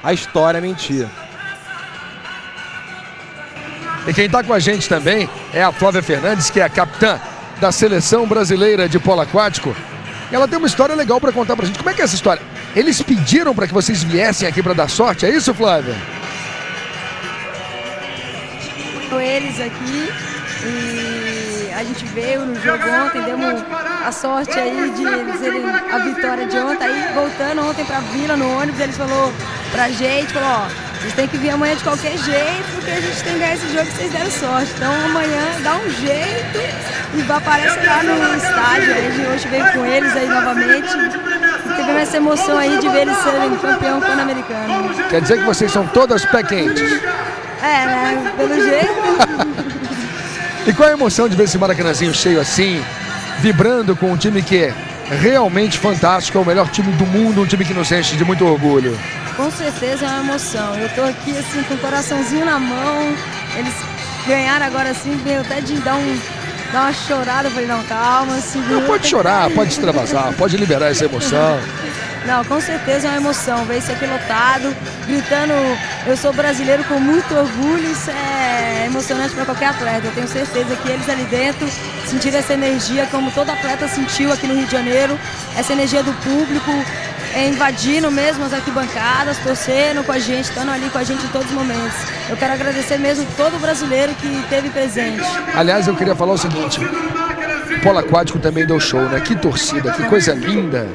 a história mentir. E quem está com a gente também é a Flávia Fernandes, que é a capitã da seleção brasileira de polo aquático. Ela tem uma história legal para contar pra gente. Como é que é essa história? Eles pediram para que vocês viessem aqui para dar sorte, é isso, Flávia? Eles aqui e a gente veio no jogo ontem, demos a sorte aí de eles terem a vitória de ontem. Aí voltando ontem pra Vila no ônibus, eles falou pra gente, ó, vocês têm que vir amanhã de qualquer jeito, porque a gente tem que ganhar esse jogo que vocês deram sorte. Então amanhã dá um jeito e aparece lá no estádio. Aí hoje veio com eles aí novamente. Teve essa emoção aí de ver eles serem campeão pan-americano. Quer dizer que vocês são todas pé quentes? É, né? Pelo jeito. E qual é a emoção de ver esse Maracanãzinho cheio assim, vibrando com um time que é realmente fantástico, é o melhor time do mundo, um time que nos enche de muito orgulho? Com certeza é uma emoção. Eu tô aqui assim com o coraçãozinho na mão. Eles ganharam agora assim, veio até de dar uma chorada. Eu falei, não, calma. Assim, não pode chorar, pode extravasar, pode liberar essa emoção. Não, com certeza é uma emoção, ver isso aqui lotado, gritando, eu sou brasileiro com muito orgulho, isso é emocionante para qualquer atleta. Eu tenho certeza que eles ali dentro sentiram essa energia, como todo atleta sentiu aqui no Rio de Janeiro, essa energia do público, invadindo mesmo as arquibancadas, torcendo com a gente, estando ali com a gente em todos os momentos. Eu quero agradecer mesmo todo brasileiro que esteve presente. Aliás, eu queria falar o seguinte, o polo aquático também deu show, né? Que torcida, que coisa linda.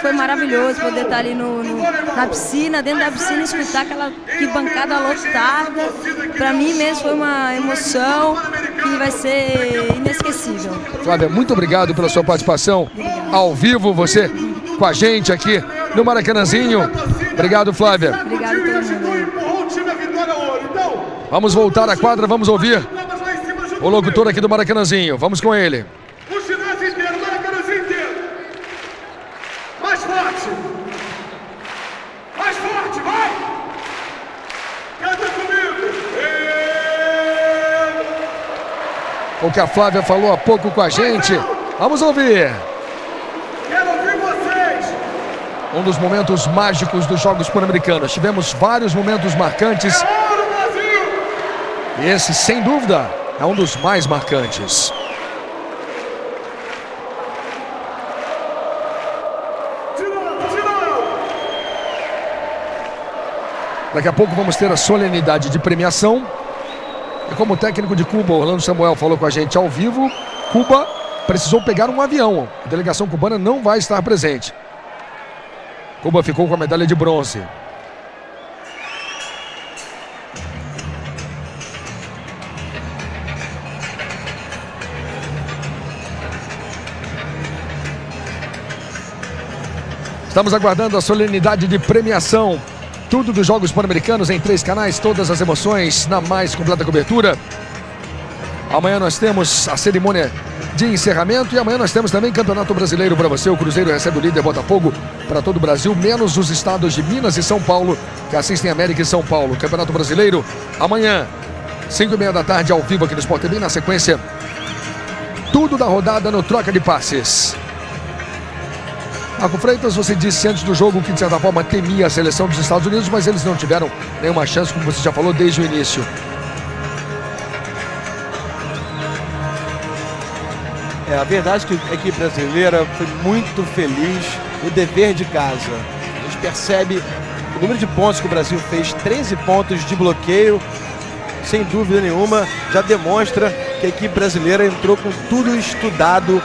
Foi maravilhoso poder estar ali na piscina, dentro da piscina, escutar aquela arquibancada lotada. Para mim mesmo foi uma emoção que vai ser inesquecível. Flávia, muito obrigado pela sua participação ao vivo, você com a gente aqui no Maracanãzinho. Obrigado, Flávia. Obrigado a todo mundo. Vamos voltar à quadra, vamos ouvir o locutor aqui do Maracanãzinho. Vamos com ele. O ginásio inteiro, o Maracanãzinho inteiro. Mais forte. Mais forte, vai. Canta comigo. O que a Flávia falou há pouco com a gente. Vamos ouvir. Quero ouvir vocês. Um dos momentos mágicos dos Jogos Pan-Americanos. Tivemos vários momentos marcantes. Ouro, Brasil! Esse, sem dúvida, é um dos mais marcantes. Daqui a pouco vamos ter a solenidade de premiação. E como o técnico de Cuba, Orlando Samuel, falou com a gente ao vivo, Cuba precisou pegar um avião. A delegação cubana não vai estar presente. Cuba ficou com a medalha de bronze. Estamos aguardando a solenidade de premiação. Tudo dos Jogos Pan-Americanos em 3 canais, todas as emoções na mais completa cobertura. Amanhã nós temos a cerimônia de encerramento e amanhã nós temos também Campeonato Brasileiro para você. O Cruzeiro recebe o líder Botafogo para todo o Brasil, menos os estados de Minas e São Paulo, que assistem América e São Paulo. Campeonato Brasileiro, amanhã, 5h30 da tarde, ao vivo aqui no Sport TV. Na sequência, tudo da rodada no Troca de Passes. Marco Freitas, você disse antes do jogo que de certa forma temia a seleção dos Estados Unidos, mas eles não tiveram nenhuma chance, como você já falou, desde o início. A verdade é que a equipe brasileira foi muito feliz no dever de casa. A gente percebe o número de pontos que o Brasil fez, 13 pontos de bloqueio, sem dúvida nenhuma, já demonstra que a equipe brasileira entrou com tudo estudado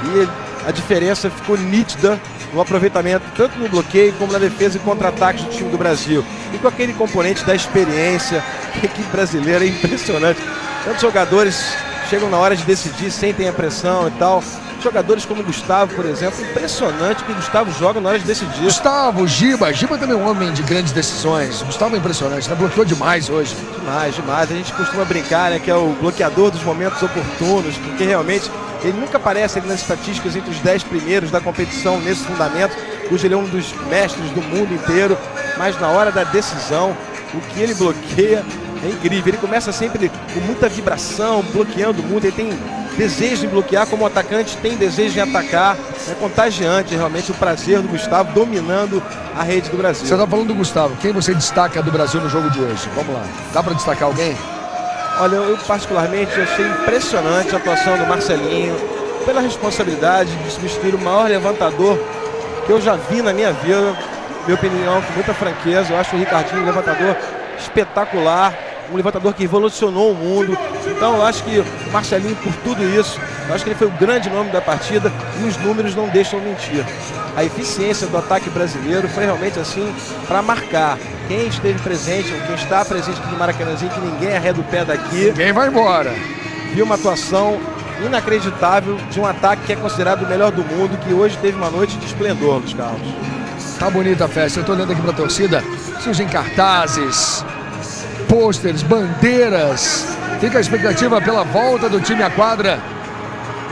e a diferença ficou nítida no aproveitamento, tanto no bloqueio como na defesa e contra-ataques do time do Brasil. E com aquele componente da experiência, que a equipe brasileira é impressionante. Tantos jogadores chegam na hora de decidir, sentem a pressão e tal. Jogadores como o Gustavo, por exemplo, impressionante que o Gustavo joga na hora de decidir. Gustavo, Giba também é um homem de grandes decisões. Gustavo é impressionante, né? Bloqueou demais hoje. Demais. A gente costuma brincar, né, que é o bloqueador dos momentos oportunos, porque realmente ele nunca aparece ali nas estatísticas entre os 10 primeiros da competição nesse fundamento. Hoje ele é um dos mestres do mundo inteiro, mas na hora da decisão, o que ele bloqueia é incrível. Ele começa sempre com muita vibração, bloqueando muito, ele tem desejo de bloquear, como o atacante tem desejo de atacar. É contagiante realmente o prazer do Gustavo dominando a rede do Brasil. Você está falando do Gustavo, quem você destaca do Brasil no jogo de hoje? Vamos lá, dá para destacar alguém? Olha, eu particularmente achei impressionante a atuação do Marcelinho, pela responsabilidade de substituir o maior levantador que eu já vi na minha vida, minha opinião, com muita franqueza. Eu acho o Ricardinho um levantador espetacular, um levantador que revolucionou o mundo. Então eu acho que o Marcelinho, por tudo isso, eu acho que ele foi o grande nome da partida e os números não deixam mentir. A eficiência do ataque brasileiro foi realmente assim para marcar. Quem esteve presente, ou quem está presente aqui no Maracanãzinho, que ninguém arreda o pé daqui. Ninguém vai embora. Viu uma atuação inacreditável de um ataque que é considerado o melhor do mundo, que hoje teve uma noite de esplendor, Luiz Carlos. Tá bonita a festa, eu tô olhando aqui pra torcida, surgem cartazes, pôsteres, bandeiras. Fica a expectativa pela volta do time à quadra.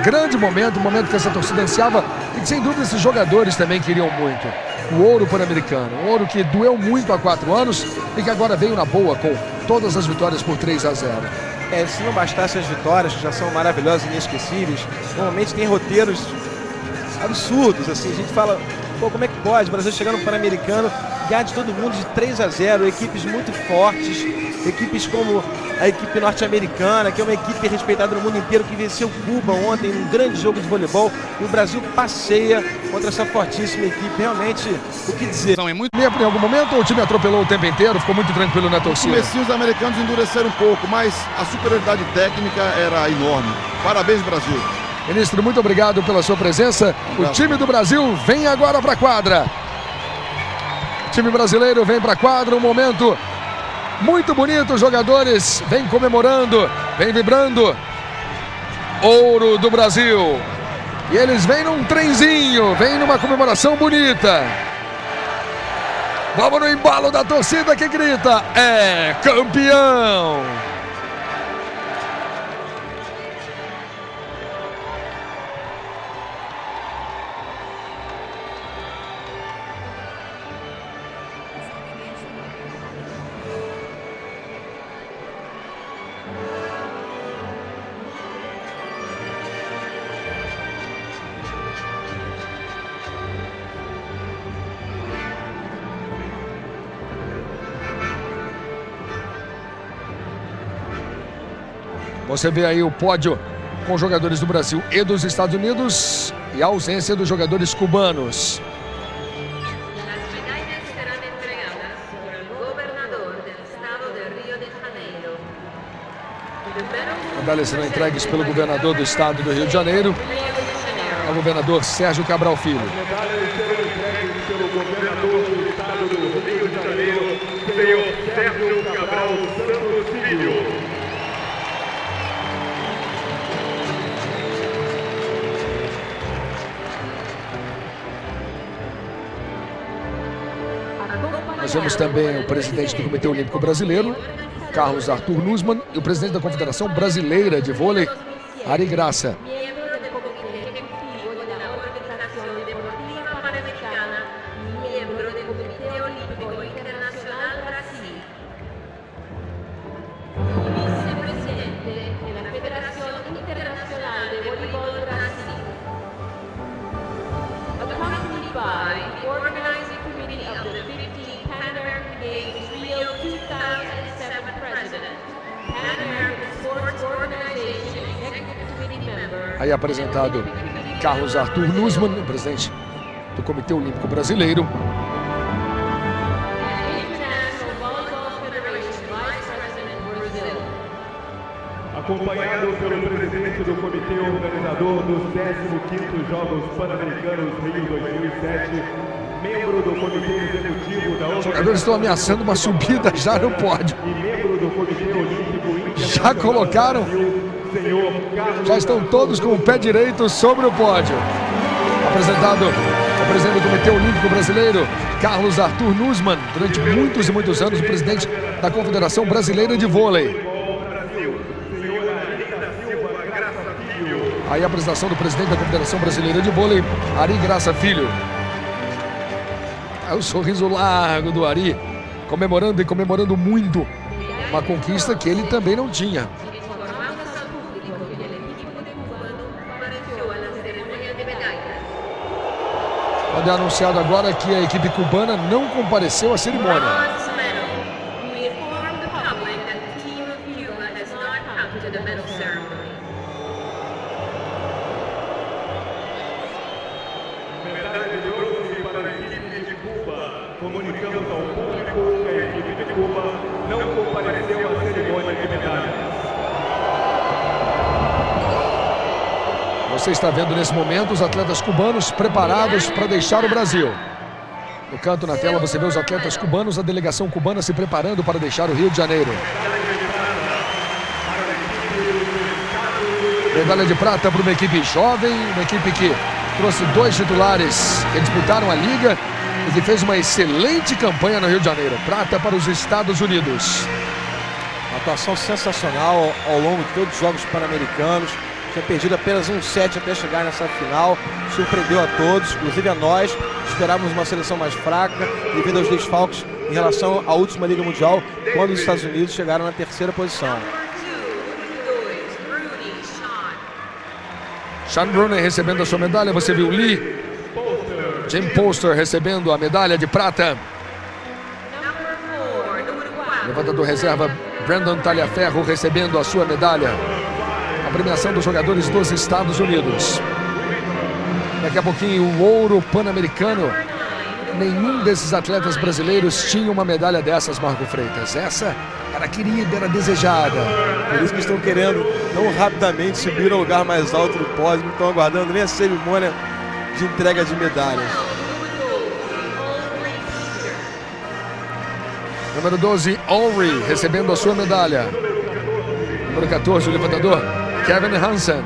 Grande momento, um momento que essa torcida ansiava e que sem dúvida esses jogadores também queriam muito. O ouro pan-americano, um ouro que doeu muito há 4 anos e que agora veio na boa com todas as vitórias por 3-0. Se não bastasse as vitórias, que já são maravilhosas e inesquecíveis, normalmente tem roteiros absurdos, assim, a gente fala, pô, como é que pode o Brasil chegar no Pan-Americano, ganhar de todo mundo de 3-0, equipes muito fortes, equipes como a equipe norte-americana, que é uma equipe respeitada no mundo inteiro, que venceu Cuba ontem num grande jogo de voleibol, e o Brasil passeia contra essa fortíssima equipe. Realmente, o que dizer? É muito tempo em algum momento, ou o time atropelou o tempo inteiro, ficou muito tranquilo na torcida? Os americanos endureceram um pouco, mas a superioridade técnica era enorme. Parabéns, Brasil. Ministro, muito obrigado pela sua presença. O time do Brasil vem agora para a quadra. O time brasileiro vem para a quadra, um momento muito bonito, os jogadores vêm comemorando, vêm vibrando. Ouro do Brasil. E eles vêm num trenzinho, vêm numa comemoração bonita. Vamos no embalo da torcida que grita, é campeão! Você vê aí o pódio com jogadores do Brasil e dos Estados Unidos e a ausência dos jogadores cubanos. Las medallas serán entregadas por el gobernador del estado de Río de Janeiro. Medalhas serão entregues pelo governador do estado do Rio de Janeiro, o governador Sérgio Cabral Filho. Medalhas serão entregues pelo governador do estado do Rio de Janeiro, senhor Sérgio Cabral Santos Filho. Nós vemos também o presidente do Comitê Olímpico Brasileiro, Carlos Arthur Nussmann, e o presidente da Confederação Brasileira de Vôlei, Ari Graça. Miembro del Comité Ejecutivo de la Organización Deportiva Panamericana, miembro del Comité Olímpico Internacional Brasil. Vicepresidente de la Federación Internacional de Voleibol Brasil. Accompanied by the organizing committee of the 50th Pan American Games Rio 2007 President, Pan American Sports Organization Executive Committee Member. Aí apresentado Carlos Arthur Nussmann, o presidente do Comitê Olímpico Brasileiro. International Volleyball Federation Vice President Brazil. Acompanhado pelo presidente do comitê organizador dos 15º Jogos Pan-Americanos Rio 2007, membro do comitê executivo da Os jogadores estão ameaçando uma subida já no pódio. e membro do comitê olímpico Já colocaram, senhor Carlos. já estão todos com o pé direito sobre o pódio. Apresentado o presidente do Comitê Olímpico Brasileiro, Carlos Arthur Nussmann, durante muitos e muitos anos o presidente da Confederação Brasileira de Vôlei. Aí a apresentação do presidente da Confederação Brasileira de Vôlei, Ari Graça Filho. Aí o sorriso largo do Ari, comemorando e comemorando muito uma conquista que ele também não tinha. Informamos al público que el equipo de cubano compareció a la ceremonia de medallas. Quando é anunciado agora que a equipe cubana não compareceu à cerimônia. Bronze medal. We inform the public that the team of Cuba has not come to the medal ceremony. Medalha de bronze para a equipe de Cuba. Comunicamos ao público que a equipe de Cuba não compareceu à cerimônia de medalhas. Você está vendo nesse momento os atletas cubanos preparados para deixar o Brasil. No canto na tela você vê os atletas cubanos, a delegação cubana se preparando para deixar o Rio de Janeiro. Medalha de prata para uma equipe jovem, uma equipe que trouxe 2 titulares que disputaram a Liga e que fez uma excelente campanha no Rio de Janeiro. Prata para os Estados Unidos. Uma atuação sensacional ao longo de todos os Jogos Pan-Americanos. Tinha perdido apenas um set até chegar nessa final. Surpreendeu a todos, inclusive a nós. Esperávamos uma seleção mais fraca devido aos desfalques em relação à última Liga Mundial, quando os Estados Unidos chegaram na 3ª posição. Sean Brunner recebendo a sua medalha. Você viu Lee, Jim Poster recebendo a medalha de prata. Levantador reserva Brandon Talhaferro recebendo a sua medalha. A premiação dos jogadores dos Estados Unidos. Daqui a pouquinho o ouro pan-americano. Nenhum desses atletas brasileiros tinha uma medalha dessas, Marco Freitas. Essa era querida, era desejada. Por isso que estão querendo tão rapidamente subir ao lugar mais alto do pódio. Não estão aguardando nem a cerimônia de entrega de medalhas. Número 12, Ulrich recebendo a sua medalha. Número 14, o levantador Kevin Hansen.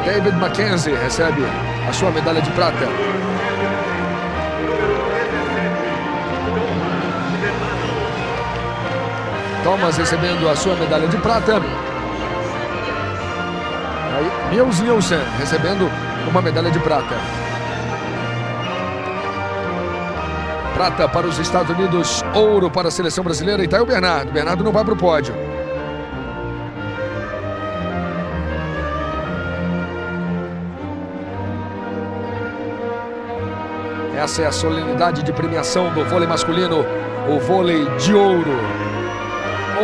David Mackenzie recebe a sua medalha de prata. Thomas recebendo a sua medalha de prata. Aí, Niels Nielsen recebendo uma medalha de prata. Prata para os Estados Unidos, ouro para a seleção brasileira. E tá aí o Bernardo. O Bernardo não vai para o pódio. Essa é a solenidade de premiação do vôlei masculino. o vôlei de ouro.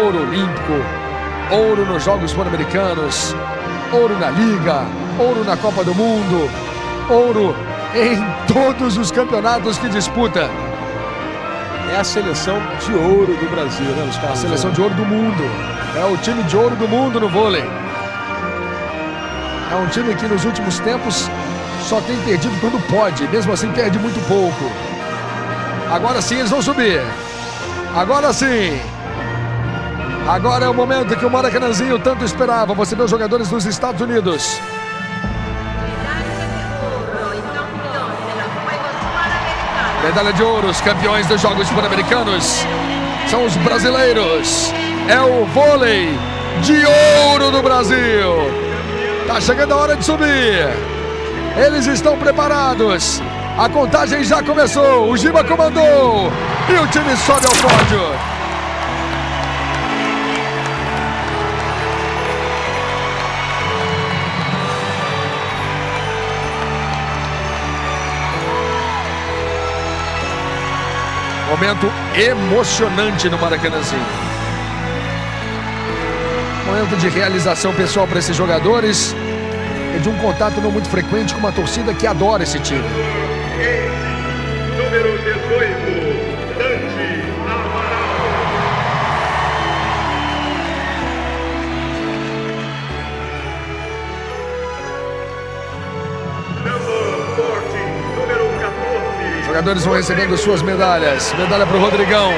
Ouro olímpico, ouro nos Jogos Pan-Americanos, ouro na Liga, ouro na Copa do Mundo, ouro em todos os campeonatos que disputa. É a seleção de ouro do Brasil, né, Luiz Carlos? A seleção de ouro do mundo. É o time de ouro do mundo no vôlei. É um time que nos últimos tempos só tem perdido quando pode. Mesmo assim perde muito pouco. Agora sim eles vão subir. Agora sim. Agora é o momento que o Maracanãzinho tanto esperava. Você vê os jogadores dos Estados Unidos. Medalha de ouro, os campeões dos Jogos Pan-Americanos são os brasileiros. É o vôlei de ouro do Brasil. Tá chegando a hora de subir. Eles estão preparados. A contagem já começou. O Giba comandou. E o time sobe ao pódio. Momento emocionante no Maracanãzinho. Momento de realização pessoal para esses jogadores e de um contato não muito frequente com uma torcida que adora esse time. Número 18, Dante Amaral. Número 14. Os jogadores vão recebendo suas medalhas. Medalha para o Rodrigão.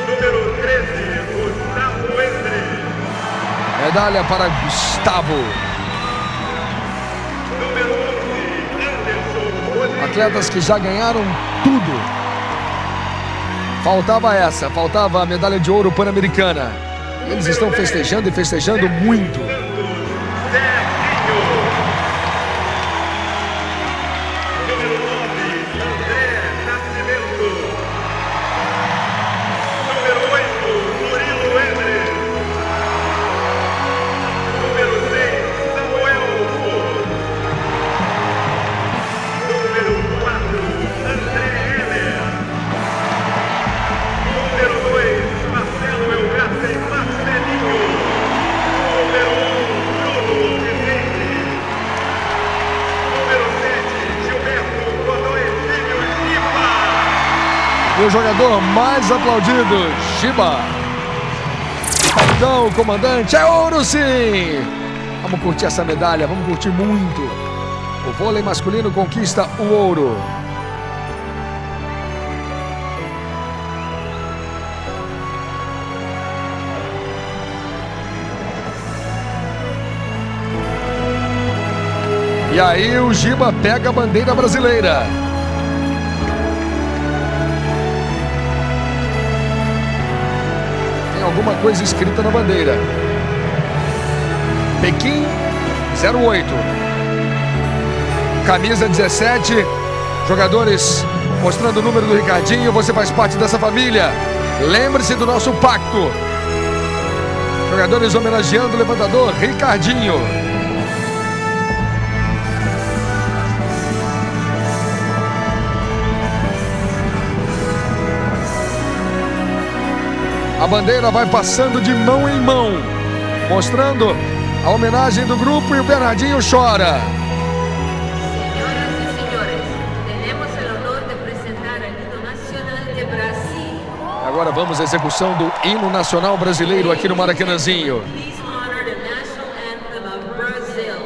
Número 13, Gustavo Endre. Medalha para Gustavo. Número 11, Anderson Rodrigues. Atletas que já ganharam tudo. Faltava essa, faltava a medalha de ouro pan-americana. Eles estão festejando e festejando muito. E o jogador mais aplaudido, Giba. Capitão, comandante, é ouro sim! Vamos curtir essa medalha, vamos curtir muito. O vôlei masculino conquista o ouro. E aí o Giba pega a bandeira brasileira. Alguma coisa escrita na bandeira. Pequim 08. Camisa 17. Jogadores mostrando o número do Ricardinho. Você faz parte dessa família. Lembre-se do nosso pacto. Jogadores homenageando o levantador Ricardinho. A bandeira vai passando de mão em mão, mostrando a homenagem do grupo e o Bernardinho chora. Senhoras e senhores, temos o honor de apresentar o hino nacional de Brasil. Agora vamos à execução do hino nacional brasileiro aqui no Maracanãzinho. Please honor the national anthem of Brazil.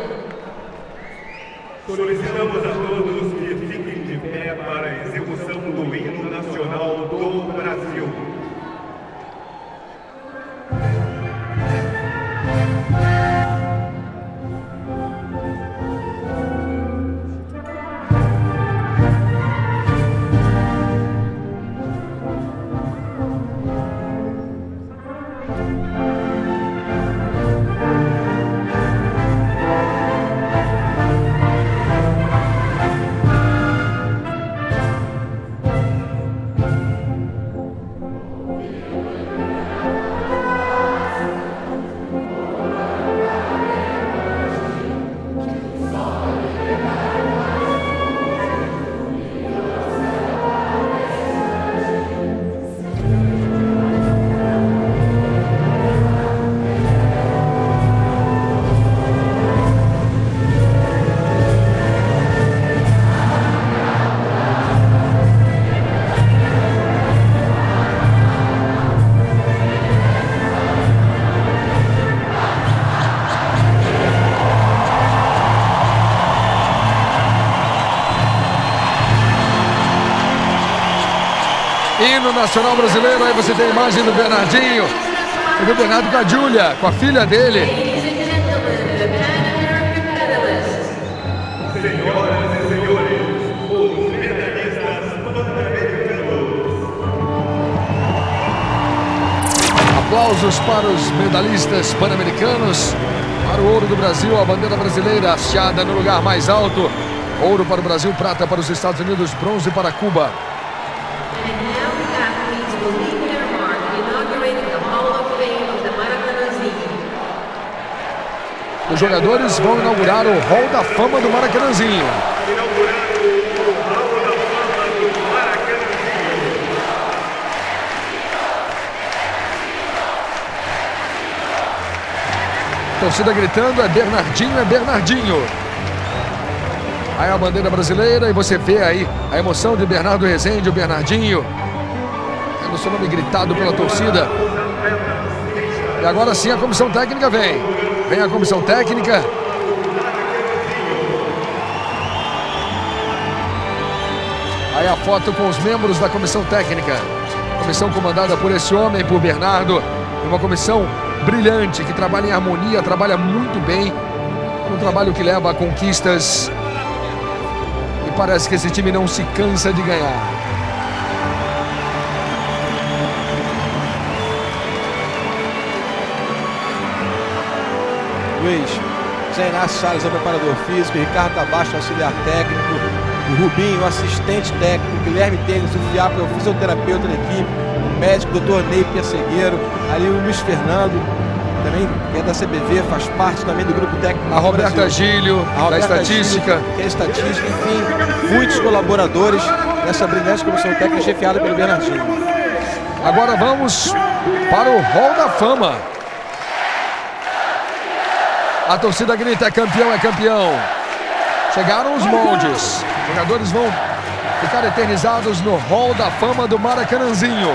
Solicitamos a todos que fiquem de pé para a execução do hino nacional do Brasil. Hino nacional brasileiro. Aí você tem a imagem do Bernardinho. E do Bernardo com a Júlia, com a filha dele. Aplausos para os medalhistas pan-americanos. Para o ouro do Brasil, a bandeira brasileira hasteada no lugar mais alto. Ouro para o Brasil, prata para os Estados Unidos, bronze para Cuba. Os jogadores vão inaugurar o Hall da Fama do Maracanãzinho. Torcida gritando, é Bernardinho, é Bernardinho. Aí a bandeira brasileira e você vê aí a emoção de Bernardo Rezende, o Bernardinho. Tendo o seu nome gritado pela torcida. E agora sim a comissão técnica vem. Vem a comissão técnica. Aí a foto com os membros da comissão técnica. Comissão comandada por esse homem, por Bernardo. Uma comissão brilhante, que trabalha em harmonia, trabalha muito bem. Um trabalho que leva a conquistas. E parece que esse time não se cansa de ganhar. Luiz, Zé Inácio Salles é o preparador físico, Ricardo Tabacho, auxiliar técnico, o Rubinho, o assistente técnico, o Guilherme Tênis, o Fiapo, o fisioterapeuta da equipe, o médico, o Dr. Ney Persegueiro, ali o Luiz Fernando, também é da CBV, faz parte também do grupo técnico. A Roberta Gílio, da estatística. Gílio, que é estatística, enfim, muitos colaboradores dessa brilhante comissão técnica chefiada pelo Bernardinho. Agora vamos para o Hall da Fama. A torcida grita, é campeão, é campeão. Chegaram os moldes. Os jogadores vão ficar eternizados no Hall da Fama do Maracanãzinho.